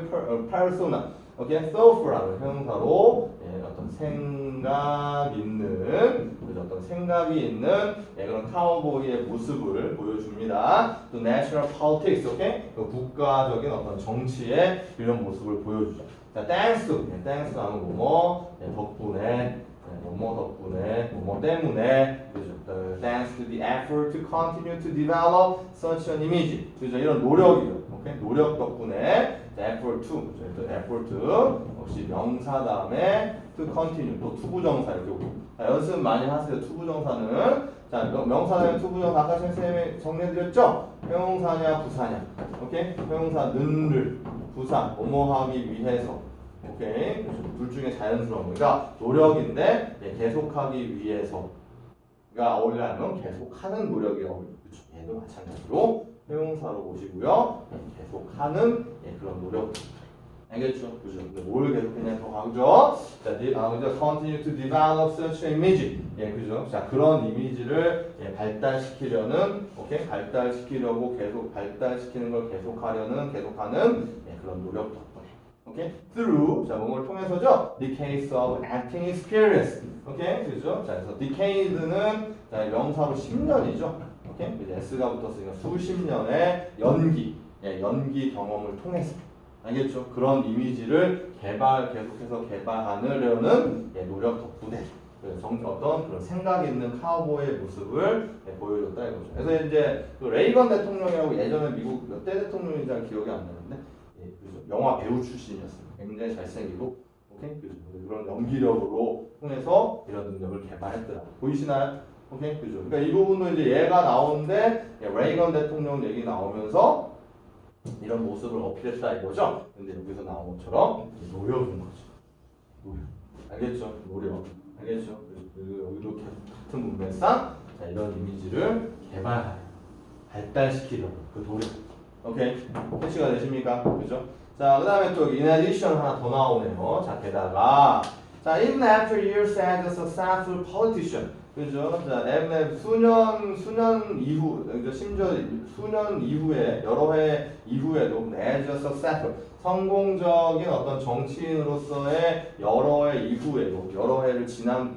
Speaker 1: persona. 오케이, thoughtful하는 형용사로 어떤 생각 있는 그죠? 어떤 생각이 있는 그런 카우보이의 모습을 보여줍니다. 또 national politics, 오케이, 또 국가적인 어떤 정치의 이런 모습을 보여주죠. 자, thanks to, thanks 하면 뭐뭐 덕분에. 뭐뭐 덕분에, 뭐뭐 때문에, 그죠? Thanks to the effort to continue to develop such an image. 그죠? 이런 노력이죠. 오케이? 노력 덕분에, effort to, 그죠? effort 역시 명사 다음에 to continue, 또 투부정사 이렇게 오고. 자, 연습 많이 하세요. 투부정사는. 자, 명사 다음에 투부정사 아까 선생님이 정리해드렸죠? 형용사냐, 부사냐. 오케이? 형용사는를, 부사, 뭐뭐 하기 위해서. 오케이. 둘 중에 자연스러운 거니까 노력인데 계속하기 위해서가 어울리려면 계속하는 노력이 어울려. 그렇죠. 얘도 마찬가지로 형용사로 보시고요. 계속하는 그런 노력. 알겠죠? 그죠? 뭘 계속했냐 더 가죠. 자, 그죠? Continue to develop such an image. 그죠? 자, 그런 이미지를 발달시키려는, 오케이, 발달시키려고 계속 발달시키는 걸 계속하는 그런 노력 덕분에. 오케이? Through, 자, 뭔가를 통해서죠? Decades of acting experience. 오케이? 그죠? 자, 그래서 decade는 자, 명사로 10년이죠. 오케이? 이제 S가 붙었으니까 수십 년의 연기 경험을 통해서. 알겠죠? 그런 이미지를 계속해서 개발하려는 노력 덕분에 어떤 그런 생각 있는 카우보이의 모습을 보여줬다 이거죠. 그래서 이제 그 레이건 대통령이라고 예전에 미국 몇 대 대통령인지 잘 기억이 안 나는데, 그죠? 영화 배우 출신이었어요. 굉장히 잘생기고, 오케이? 그죠? 그런 연기력으로 통해서 이런 능력을 개발했더라고요. 보이시나요? 오케이? 그죠? 그러니까 이 부분도 이제 얘가 나오는데 레이건 대통령 얘기 나오면서 이런 모습을 어필했다 이거죠. 근데 여기서 나온 것처럼 노력인 거죠. 노력. 알겠죠? 노력. 알겠죠? 그리고 여기도 같은 문맥상 자, 이런 이미지를 발달시키려는 그 노력. 오케이? 캐치가 되십니까? 그죠? 자, 그 다음에 또 in addition 하나 더 나오네요. 자, 게다가 자, even after years as a successful politician. 그죠? 자, 수년 이후, 심지어 수년 이후에, 여러 해 이후에도, as a successful, 성공적인 어떤 정치인으로서의 여러 해 이후에도, 여러 해를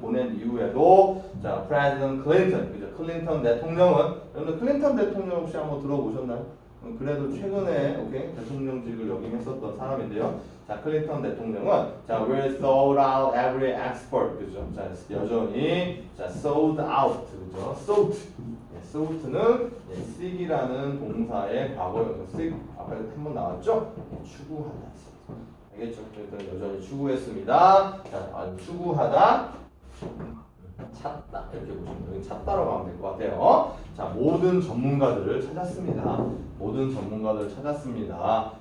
Speaker 1: 보낸 이후에도, 자, President Clinton, 그죠? 클린턴 대통령은, 여러분들 클린턴 대통령 혹시 한번 들어보셨나요? 그래도 최근에, 오케이, 대통령직을 역임했었던 사람인데요. 자, 클린턴 대통령은 자, will sold out every expert, 그죠? 자, 여전히 자, sold out, 그죠? sold는 seek이라는 동사의 과거형, seek 앞에 한번 나왔죠? 추구하다. 알겠죠? 그러니까 여전히 추구했습니다. 자, 추구하다. 찾다 이렇게 보시면 여기 찾다라고 하면 될 것 같아요. 자, 모든 전문가들을 찾았습니다.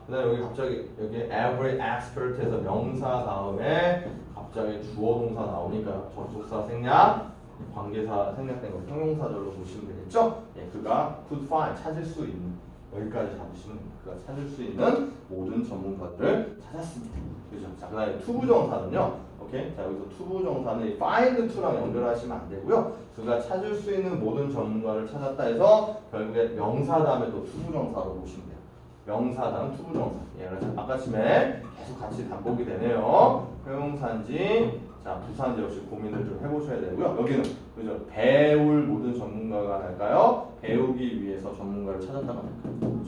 Speaker 1: 그다음에 여기 갑자기 여기 every expert에서 명사 다음에 갑자기 주어 동사 나오니까 접속사 생략, 관계사 생략된 거 형용사절로 보시면 되겠죠? 그가 could find 찾을 수 있는 여기까지 잡으시면 그가 찾을 수 있는 모든 전문가들을 찾았습니다. 그죠? 자, 그다음에 투부정사는요. 오케이? 자, 여기서 투부정사는 find to랑 연결하시면 안 되고요. 그가 찾을 수 있는 모든 전문가를 찾았다 해서 결국에 명사 다음에 또 투부정사로 보시면 돼요. 명사 다음 투부정사. 그래서 아까쯤에 계속 같이 반복이 되네요. 형용사인지 자, 부사인지 역시 고민을 좀 해보셔야 되고요. 여기는 그죠? 배울 모든 전문가가 할까요? 배우기 위해서 전문가를 찾았다가 할까요?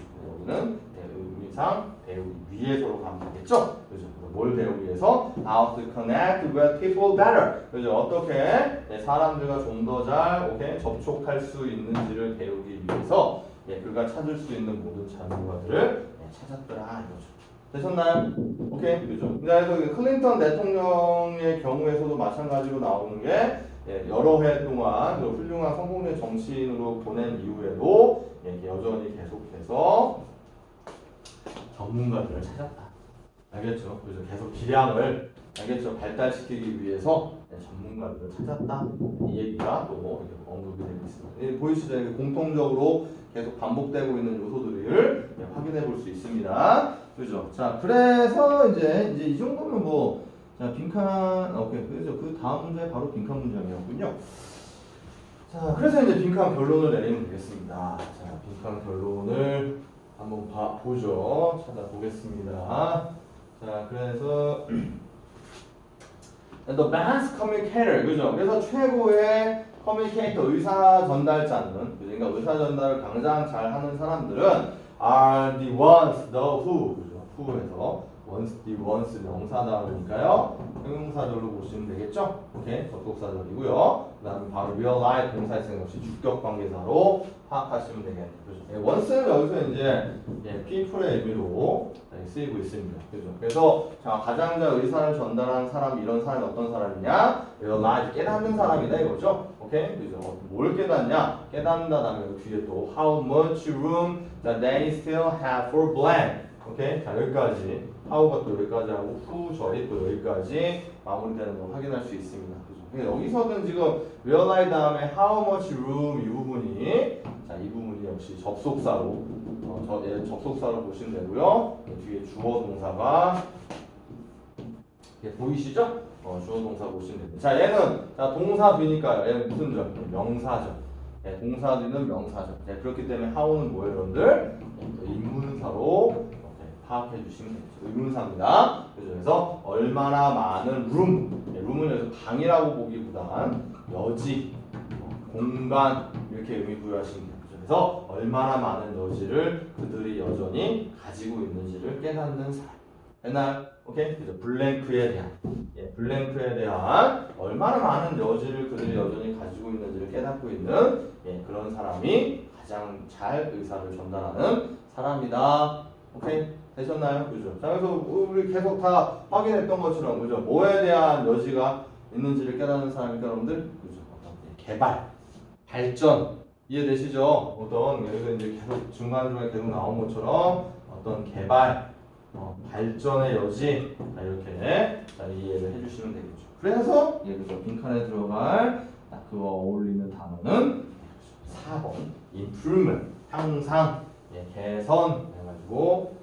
Speaker 1: 여기는 의미상 배우기 위해서로 가면 되겠죠? 그죠? 뭘 배우기 위해서? How to connect with people better. 그죠? 어떻게 사람들과 좀 더 잘 접촉할 수 있는지를 배우기 위해서 그가 찾을 수 있는 모든 전문가들을 찾았더라 이거죠. 되셨나요? 오케이, 그죠? 그래서 클린턴 대통령의 경우에서도 마찬가지로 나오는 게 여러 해 동안 훌륭한 성공적 정치인으로 보낸 이후에도 여전히 계속해서 전문가들을 찾았다. 알겠죠? 그래서 계속 기량을 알겠죠? 발달시키기 위해서 전문가들을 찾았다. 이 얘기가 또 언급이 되고 있습니다. 보이시죠? 공통적으로 계속 반복되고 있는 요소들을 확인해 볼 수 있습니다. 그죠? 자, 그래서 이제 이 정도면 뭐, 자, 빈칸, 오케이. 그죠? 그 다음 문제 바로 빈칸 문장이었군요. 자, 그래서 이제 빈칸 결론을 내리면 되겠습니다. 자, 빈칸 결론을 한번 보죠. 찾아보겠습니다. 자, 그래서 the best communicator, 그죠? 그래서 최고의 커뮤니케이터, 의사 전달자는, 그러니까 의사 전달을 가장 잘하는 사람들은 are the ones, the who, 그죠? who에서 once, the ones 명사다우니까요. 형용사절로 보시면 되겠죠? 오케이, 접속사절이고요. 그다음에 바로 real life 동사일생 역시 주격 관계사로 파악하시면 되겠네요. 그죠? 예, once는 여기서 이제 people의 의미로 쓰이고 있습니다. 그죠? 그래서 자, 가장 잘 의사를 전달하는 사람, 이런 사람이 어떤 사람이냐? real life 깨닫는 사람이다 이거죠? 오케이, 그죠? 뭘 깨닫냐? 깨닫는다 다음에 뒤에 또 how much room that they still have for blank. 오케이, 자 여기까지. how가 또 여기까지 하고 who 절이 또 여기까지 마무리되는 걸 확인할 수 있습니다. 그죠? 그러니까 여기서는 지금 realize 다음에 how much room 이 부분이 자, 이 부분이 역시 접속사로 접속사로 보시면 되고요. 뒤에 주어 동사가 보이시죠? 주어 동사 보시면 됩니다. 자, 얘는 자 동사 뒤니까요. 얘는 무슨 절? 명사죠. 동사 뒤는 명사죠. 그렇기 때문에 how는 뭐예요, 여러분들? 인문사로 파악해 주시면 되죠. 의문사입니다. 그래서 얼마나 많은 room, room은 여기서 방이라고 보기보단 여지, 공간 이렇게 의미 부여하시면 돼요. 그래서 얼마나 많은 여지를 그들이 여전히 가지고 있는지를 깨닫는 사람. 됐나요? 오케이? 그래서 블랭크에 대한, 블랭크에 대한 얼마나 많은 여지를 그들이 여전히 가지고 있는지를 깨닫고 있는 그런 사람이 가장 잘 의사를 전달하는 사람이다. 오케이? 되셨나요? 그죠? 자, 그래서 우리 계속 다 확인했던 것처럼, 그죠? 뭐에 대한 여지가 있는지를 깨닫는 사람이니까 여러분들, 그죠? 어떤 개발, 발전, 이해되시죠? 어떤, 여기서 이제 계속 중간중간에 계속 나온 것처럼 어떤 개발, 발전의 여지, 자, 이렇게 자, 이해를 해주시면 되겠죠. 그래서, 그죠? 빈칸에 들어갈 그와 어울리는 단어는 4번, improvement, 향상, 개선, 해가지고,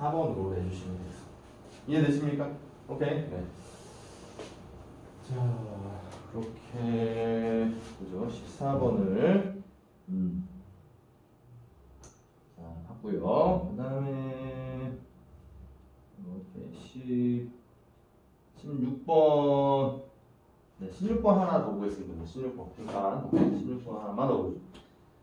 Speaker 1: 4번으로 내주시면 되겠습니다. 이해되십니까? 오케이. 네. 자, 그렇게 그죠? 14번을 자, 봤고요. 그다음에 이렇게 16번 네, 16번 하나 더 보겠습니다. 16번. 그러니까 16번 하나만 더 보죠.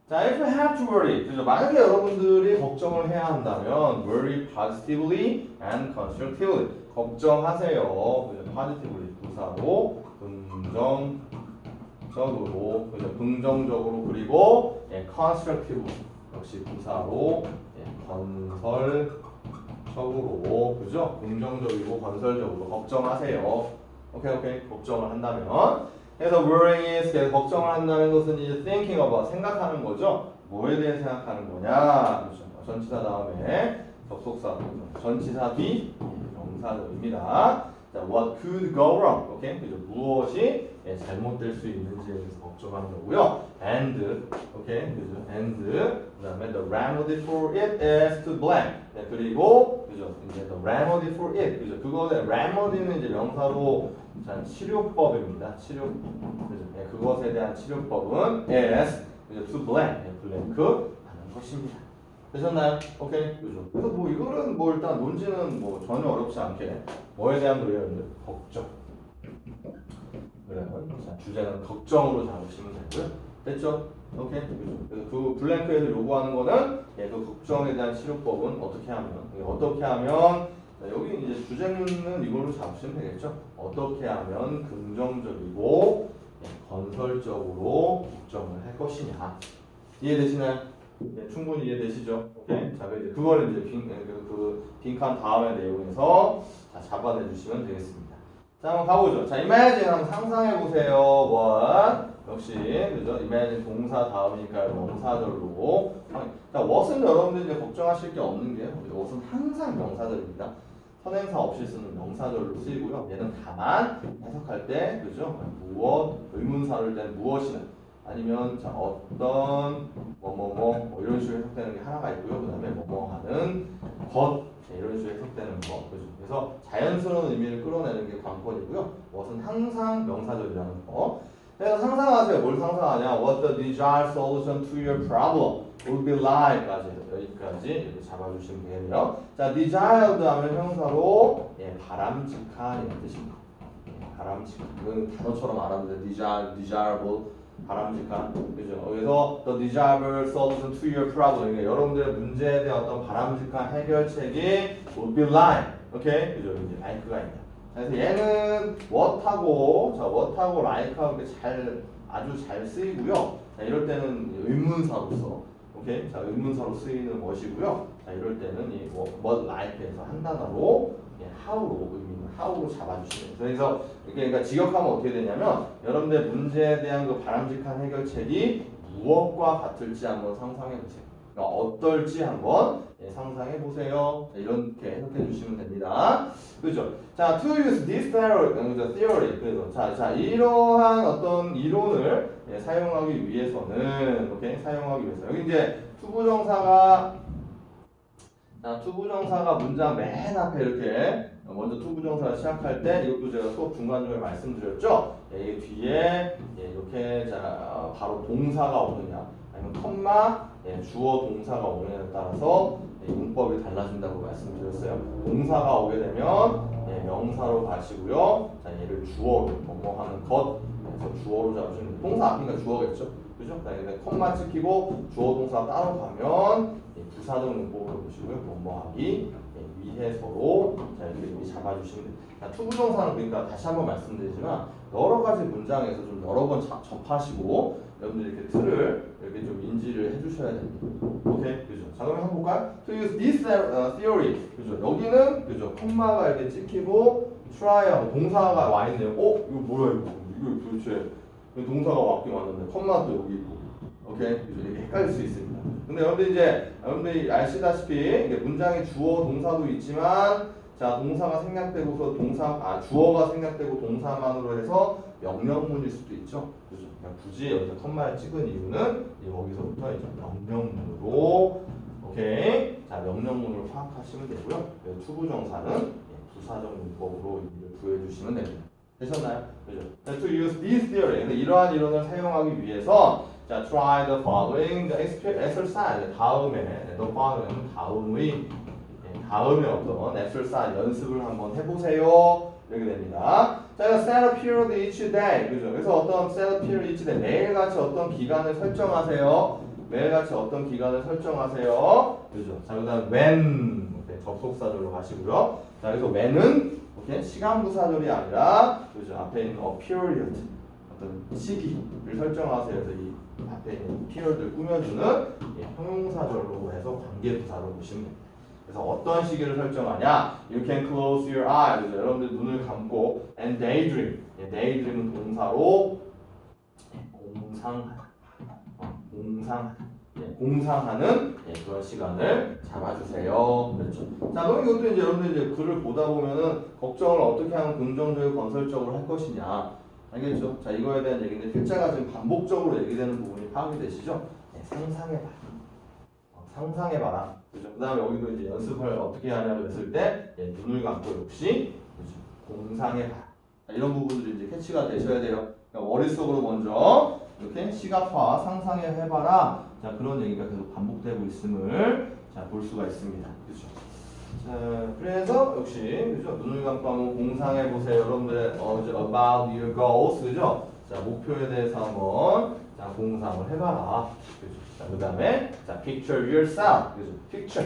Speaker 1: 자, if you have to worry, 그죠? 만약에 여러분들이 걱정을 해야 한다면 worry positively and constructively 걱정하세요. 그죠? positively 부사로 긍정적으로, 그죠? 긍정적으로 그리고 constructive 역시 부사로 건설적으로, 그죠? 긍정적이고 건설적으로 걱정하세요. 오케이 걱정을 한다면. 그래서 worrying is 계속 걱정을 한다는 것은 이제 thinking about 생각하는 거죠. 뭐에 대해 생각하는 거냐? 그렇죠. 전치사 다음에 접속사, 전치사 뒤 명사절입니다. 자, what could go wrong? 오케이, 그죠? 무엇이 잘못될 수 있는지에 대해서 걱정하는 거고요. And, 오케이, 그죠? And 그다음에 the remedy for it is to blank. 네, 그리고 그죠? 이제 the remedy for it, 그죠? 그거의 remedy는 이제 명사로 자, 치료법입니다. 치료법. 그죠? 네, 그것에 대한 치료법은 is 그죠? to blank, blank 하는 것입니다. 되셨나요? 오케이, 그죠? 그래서 뭐 이거는 뭐 일단 논지는 뭐 전혀 어렵지 않게 뭐에 대한 노래요? 걱정. 그래요. 자, 주제는 걱정으로 잡으시면 되고요. 됐죠? 오케이, 그죠? 그래서 그 블랭크에서 요구하는 거는 그 걱정에 대한 치료법은 어떻게 하면 자, 여기 이제 주제는 이걸로 잡으시면 되겠죠? 어떻게 하면 긍정적이고 건설적으로 걱정을 할 것이냐. 이해되시나요? 네, 충분히 이해되시죠? 오케이. 자, 이제 그거를 이제 빈칸 다음의 내용에서 자, 잡아내 주시면 되겠습니다. 자, 한번 가보죠. 자, imagine 한번 상상해 보세요. what 역시 그죠? imagine 동사 다음이니까요. 명사절로. 자, what은 여러분들 이제 걱정하실 게 없는 게 what은 항상 명사절입니다. 선행사 없이 쓰는 명사절로 쓰이고요. 얘는 다만 해석할 때 그죠? 무엇 의문사를 댄 무엇이나 아니면 자 어떤 뭐 이런 식으로 해석되는 게 하나가 있고요. 그 다음에 뭐하는 것 이런 식으로 해석되는 거. 그죠? 그래서 자연스러운 의미를 끌어내는 게 관건이고요. what은 항상 명사절이라는 거. 그래서 상상하세요. 뭘 상상하냐? What the desired solution to your problem? would be like까지 여기까지 이렇게 잡아주시면 되겠네요. 자, desired 하면 형사로 바람직한이라는 뜻입니다. 바람직한. 이건 단어처럼 알아도 돼. desirable, 바람직한. 그죠? 그래서 the desirable solution to your problem. 그러니까 여러분들의 문제에 대한 어떤 바람직한 해결책이 would be like. 오케이? 그죠? 이제 like가 있다. 그래서 얘는 what하고 like하고 아주 잘 쓰이고요. 자, 이럴 때는 의문사로서, 오케이? 자, 의문사로 쓰이는 것이고요. 자, 이럴 때는 이 what like에서 한 단어로 how로 how로 잡아주시면 돼요. 그래서 그러니까 직역하면 어떻게 되냐면 여러분들 문제에 대한 그 바람직한 해결책이 무엇과 같을지 한번 상상해 보세요. 그러니까 어떨지 한번 상상해 보세요. 이렇게 해석해 주시면 됩니다. 그죠? 자, to use this theory. 그래서 자, 이러한 어떤 이론을 사용하기 위해서는, 오케이? 사용하기 위해서 여기 이제 투부정사가 문장 맨 앞에 이렇게 먼저 투부정사를 시작할 때 이것도 제가 수업 중간중에 말씀드렸죠. 이 뒤에 이렇게 자 바로 동사가 오느냐 아니면 컴마 주어 동사가 오느냐에 따라서 문법이 달라진다고 말씀드렸어요. 동사가 오게 되면 명사로 가시고요. 자, 얘를 주어로 뭐하는 것 그래서 주어로 잡으시면 동사 앞이니까 주어겠죠. 그죠? 그다음에 컴마 찍히고 주어 동사 따로 가면 부사적 문법으로 보시고요. 뭐하기 위해서로 자 이렇게 잡아주시면 됩니다. 투부정사는 그러니까 다시 한번 말씀드리지만 여러 가지 문장에서 좀 여러 번 접하시고 여러분들 이렇게 틀을 이렇게 좀 인지를 해주셔야 됩니다. 오케이, 그죠? 자, 그럼 한번 볼까요? To use this theory, 그죠? 여기는 그죠? 콤마가 이렇게 찍히고 try하고 동사가 와 있네요. 이거 뭐야 이거 도대체 동사가 왔긴 왔는데 콤마도 여기 있고, 오케이, 그죠? 이렇게 헷갈릴 수 있습니다. 근데 여러분들이 아시다시피 이게 문장에 주어 동사도 있지만 자 동사가 생략되고서 주어가 생략되고 동사만으로 해서 명령문일 수도 있죠. 그죠? 그러니까 굳이 여기서 컴마를 찍은 이유는 여기서부터 이제 명령문으로 오케이 자 명령문으로 파악하시면 되고요. 투부정사는 부사적 문법으로 의미를 부여해주시면 됩니다. 되셨나요? 그죠? To use this theory 이러한 이론을 사용하기 위해서 자, try the following exercise. 다음에 the following 다음에 어떤 exercise 연습을 한번 해보세요. 이렇게 됩니다. 자, set a period each day. 그죠? 그래서 어떤 set a period each day 매일같이 어떤 기간을 설정하세요. 매일같이 어떤 기간을 설정하세요. 그죠? 자, 그다음 when 접속사절로 가시고요. 자, 그래서 when은 오케이 시간부사절이 아니라 그죠? 앞에 있는 a period 어떤 시기를 설정하세요. 그래서 이 앞에 있는 period를 꾸며주는 형용사절로 해서 관계부사로 보시면 됩니다. 그래서 어떤 시기를 설정하냐? You can close your eyes. 그죠? 여러분들 눈을 감고 and daydream. daydream은 동사로 공상하는 그런 시간을 잡아주세요. 그렇죠. 자, 그럼 이것도 이제 여러분들 이제 글을 보다 보면은 걱정을 어떻게 하면 긍정적이고 건설적으로 할 것이냐. 알겠죠? 자, 이거에 대한 얘기인데 글자가 지금 반복적으로 얘기되는 부분이 파악이 되시죠? 상상해봐라. 상상해봐라. 그죠? 그 다음에 여기도 이제 연습을 어떻게 하냐고 했을 때 눈을 감고 역시 그죠? 공상해봐라. 자, 이런 부분들이 이제 캐치가 되셔야 돼요. 그러니까 머릿속으로 먼저 이렇게 시각화, 상상해봐라. 자, 그런 얘기가 계속 반복되고 있음을 자, 볼 수가 있습니다. 그죠? 자, 그래서 역시 그죠? 눈을 감고 한번 공상해보세요. 여러분들 about your goals. 그죠? 자, 목표에 대해서 한번 자, 공상을 해봐라. 그죠? 자, 그 다음에 자, picture yourself. 그죠?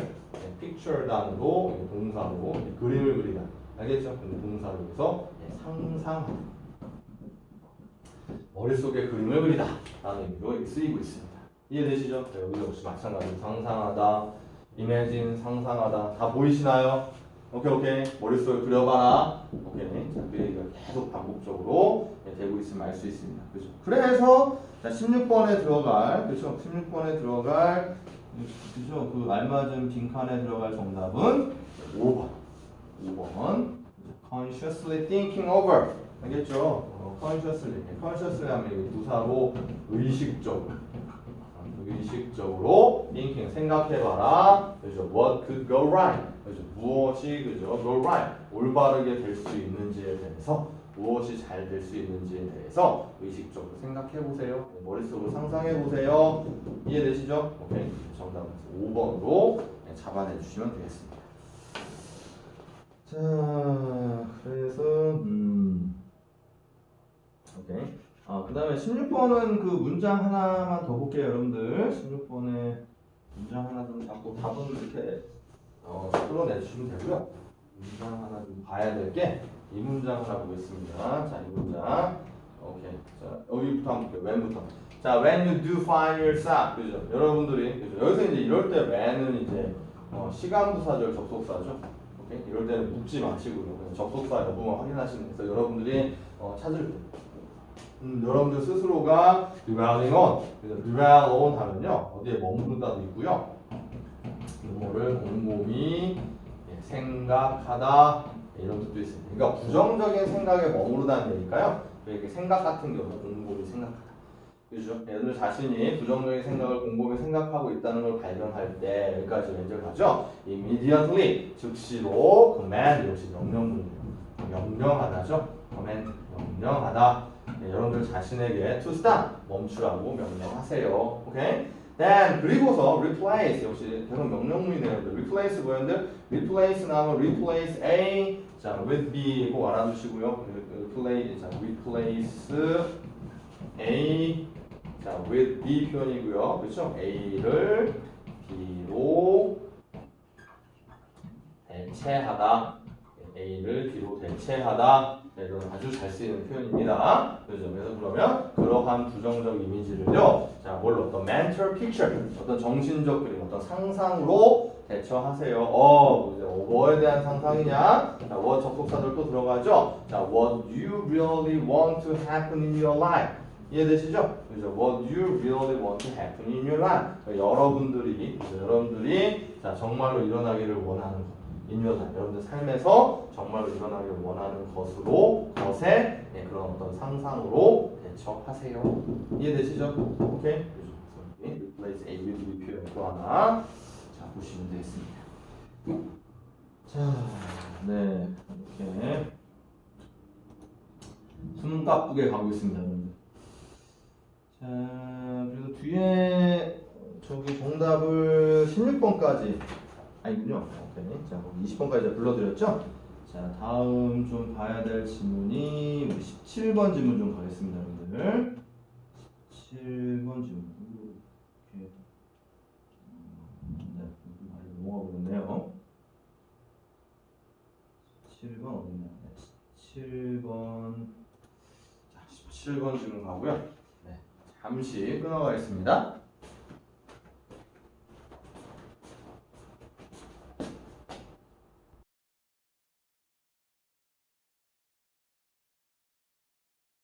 Speaker 1: picture 단으로 동사로 그림을 그리다. 알겠죠? 근데 동사로 해서 상상하다. 머릿속에 그림을 그리다 라는 의미로 쓰이고 있습니다. 이해되시죠? 네, 여기도 역시 마찬가지로 상상하다, imagine 상상하다 다 보이시나요? 오케이 머릿속에 그려봐라. 오케이 자, 그 얘기가 계속 반복적으로 되고 있으면 알 수 있습니다. 그죠? 그래서 자, 16번에 들어갈 그죠? 16번에 들어갈 그죠? 그 알맞은 빈칸에 들어갈 정답은 5번 consciously thinking over 알겠죠? consciously 하면 부사로 의식적으로 thinking 생각해봐라. 그죠? What could go right? 그죠? 무엇이 그죠? go right 올바르게 될 수 있는지에 대해서 무엇이 잘 될 수 있는지에 대해서 의식적으로 생각해 보세요. 머릿속으로 상상해 보세요. 이해되시죠? 오케이. 정답은 5번으로 잡아내 주시면 되겠습니다. 자, 그래서 오케이. 그 다음에 16번은 그 문장 하나만 더 볼게요, 여러분들. 16번에 문장 하나 좀 잡고 답은 이렇게 풀어내주시면 되고요. 문장 하나 좀 봐야 될 게 이 문장 하나 보겠습니다. 자, 이 문장. 오케이. 자, 여기부터 한번 볼게요. when부터. 자, when you do find yourself. 그죠? 여러분들이, 그죠? 여기서 이제 이럴 때 when은 이제 시간부사절 접속사죠. 오케이? 이럴 때는 묻지 마시고요. 그냥 접속사 여부만 확인하시면 돼서 여러분들이 찾을 때. 여러분들 스스로가 dwelling on, dwell on 하면요 어디에 머무른다도 있고요. 이거를 곰곰이 생각하다 이런 뜻도 있습니다. 그러니까 부정적인 생각에 머무르다는 얘기니까요. 이렇게 생각 같은 경우 곰곰이 생각하다. 그죠? 여러분들 자신이 부정적인 생각을 곰곰이 생각하고 있다는 걸 발견할 때 여기까지 왼쪽 가죠. immediately 즉시로 command 역시 명령문이에요. 명령하다죠. command 명령하다. 여러분들 자신에게 to stop 멈추라고 명령하세요. 오케이? Then 그리고서 replace 역시 계속 명령문이네요. replace 뭐였는데 replace 나오면 replace A 자 with B 꼭 알아두시고요. replace A 자 with B 표현이고요. 그렇죠? A를 B로 대체하다. A를 B로 대체하다. 네, 이건 아주 잘 쓰이는 표현입니다. 그죠? 그래서 그러면 그러한 부정적 이미지를요, 자, 뭘로 어떤 mental picture, 어떤 정신적 그림, 어떤 상상으로 대처하세요. 이제 뭐에 대한 상상이냐? 자, what 접속사들 또 들어가죠. 자, what you really want to happen in your life. 이해되시죠? 그죠? What you really want to happen in your life. 여러분들이 자, 정말로 일어나기를 원하는 것. 여러분들 삶에서 정말로 일어나기를 원하는 것에 그런 어떤 상상으로 대처하세요. 이해되시죠? 오케이? replace A with B 표현 또 하나 자 보시면 되겠습니다. 자, 네 이렇게 숨 가쁘게 가고 있습니다, 여러분들. 자, 그래서 뒤에 저기 정답을 16번까지 아니군요. 오케이. 자, 20번까지 불러드렸죠? 자, 다음 좀 봐야 될 지문이 우리 17번 지문 좀 가겠습니다, 여러분들. 17번 지문. 이렇게. 네, 많이 넘어가 버렸네요. 17번 어딨냐? 네, 17번. 자, 17번 지문 가고요. 네, 잠시 끊어가겠습니다.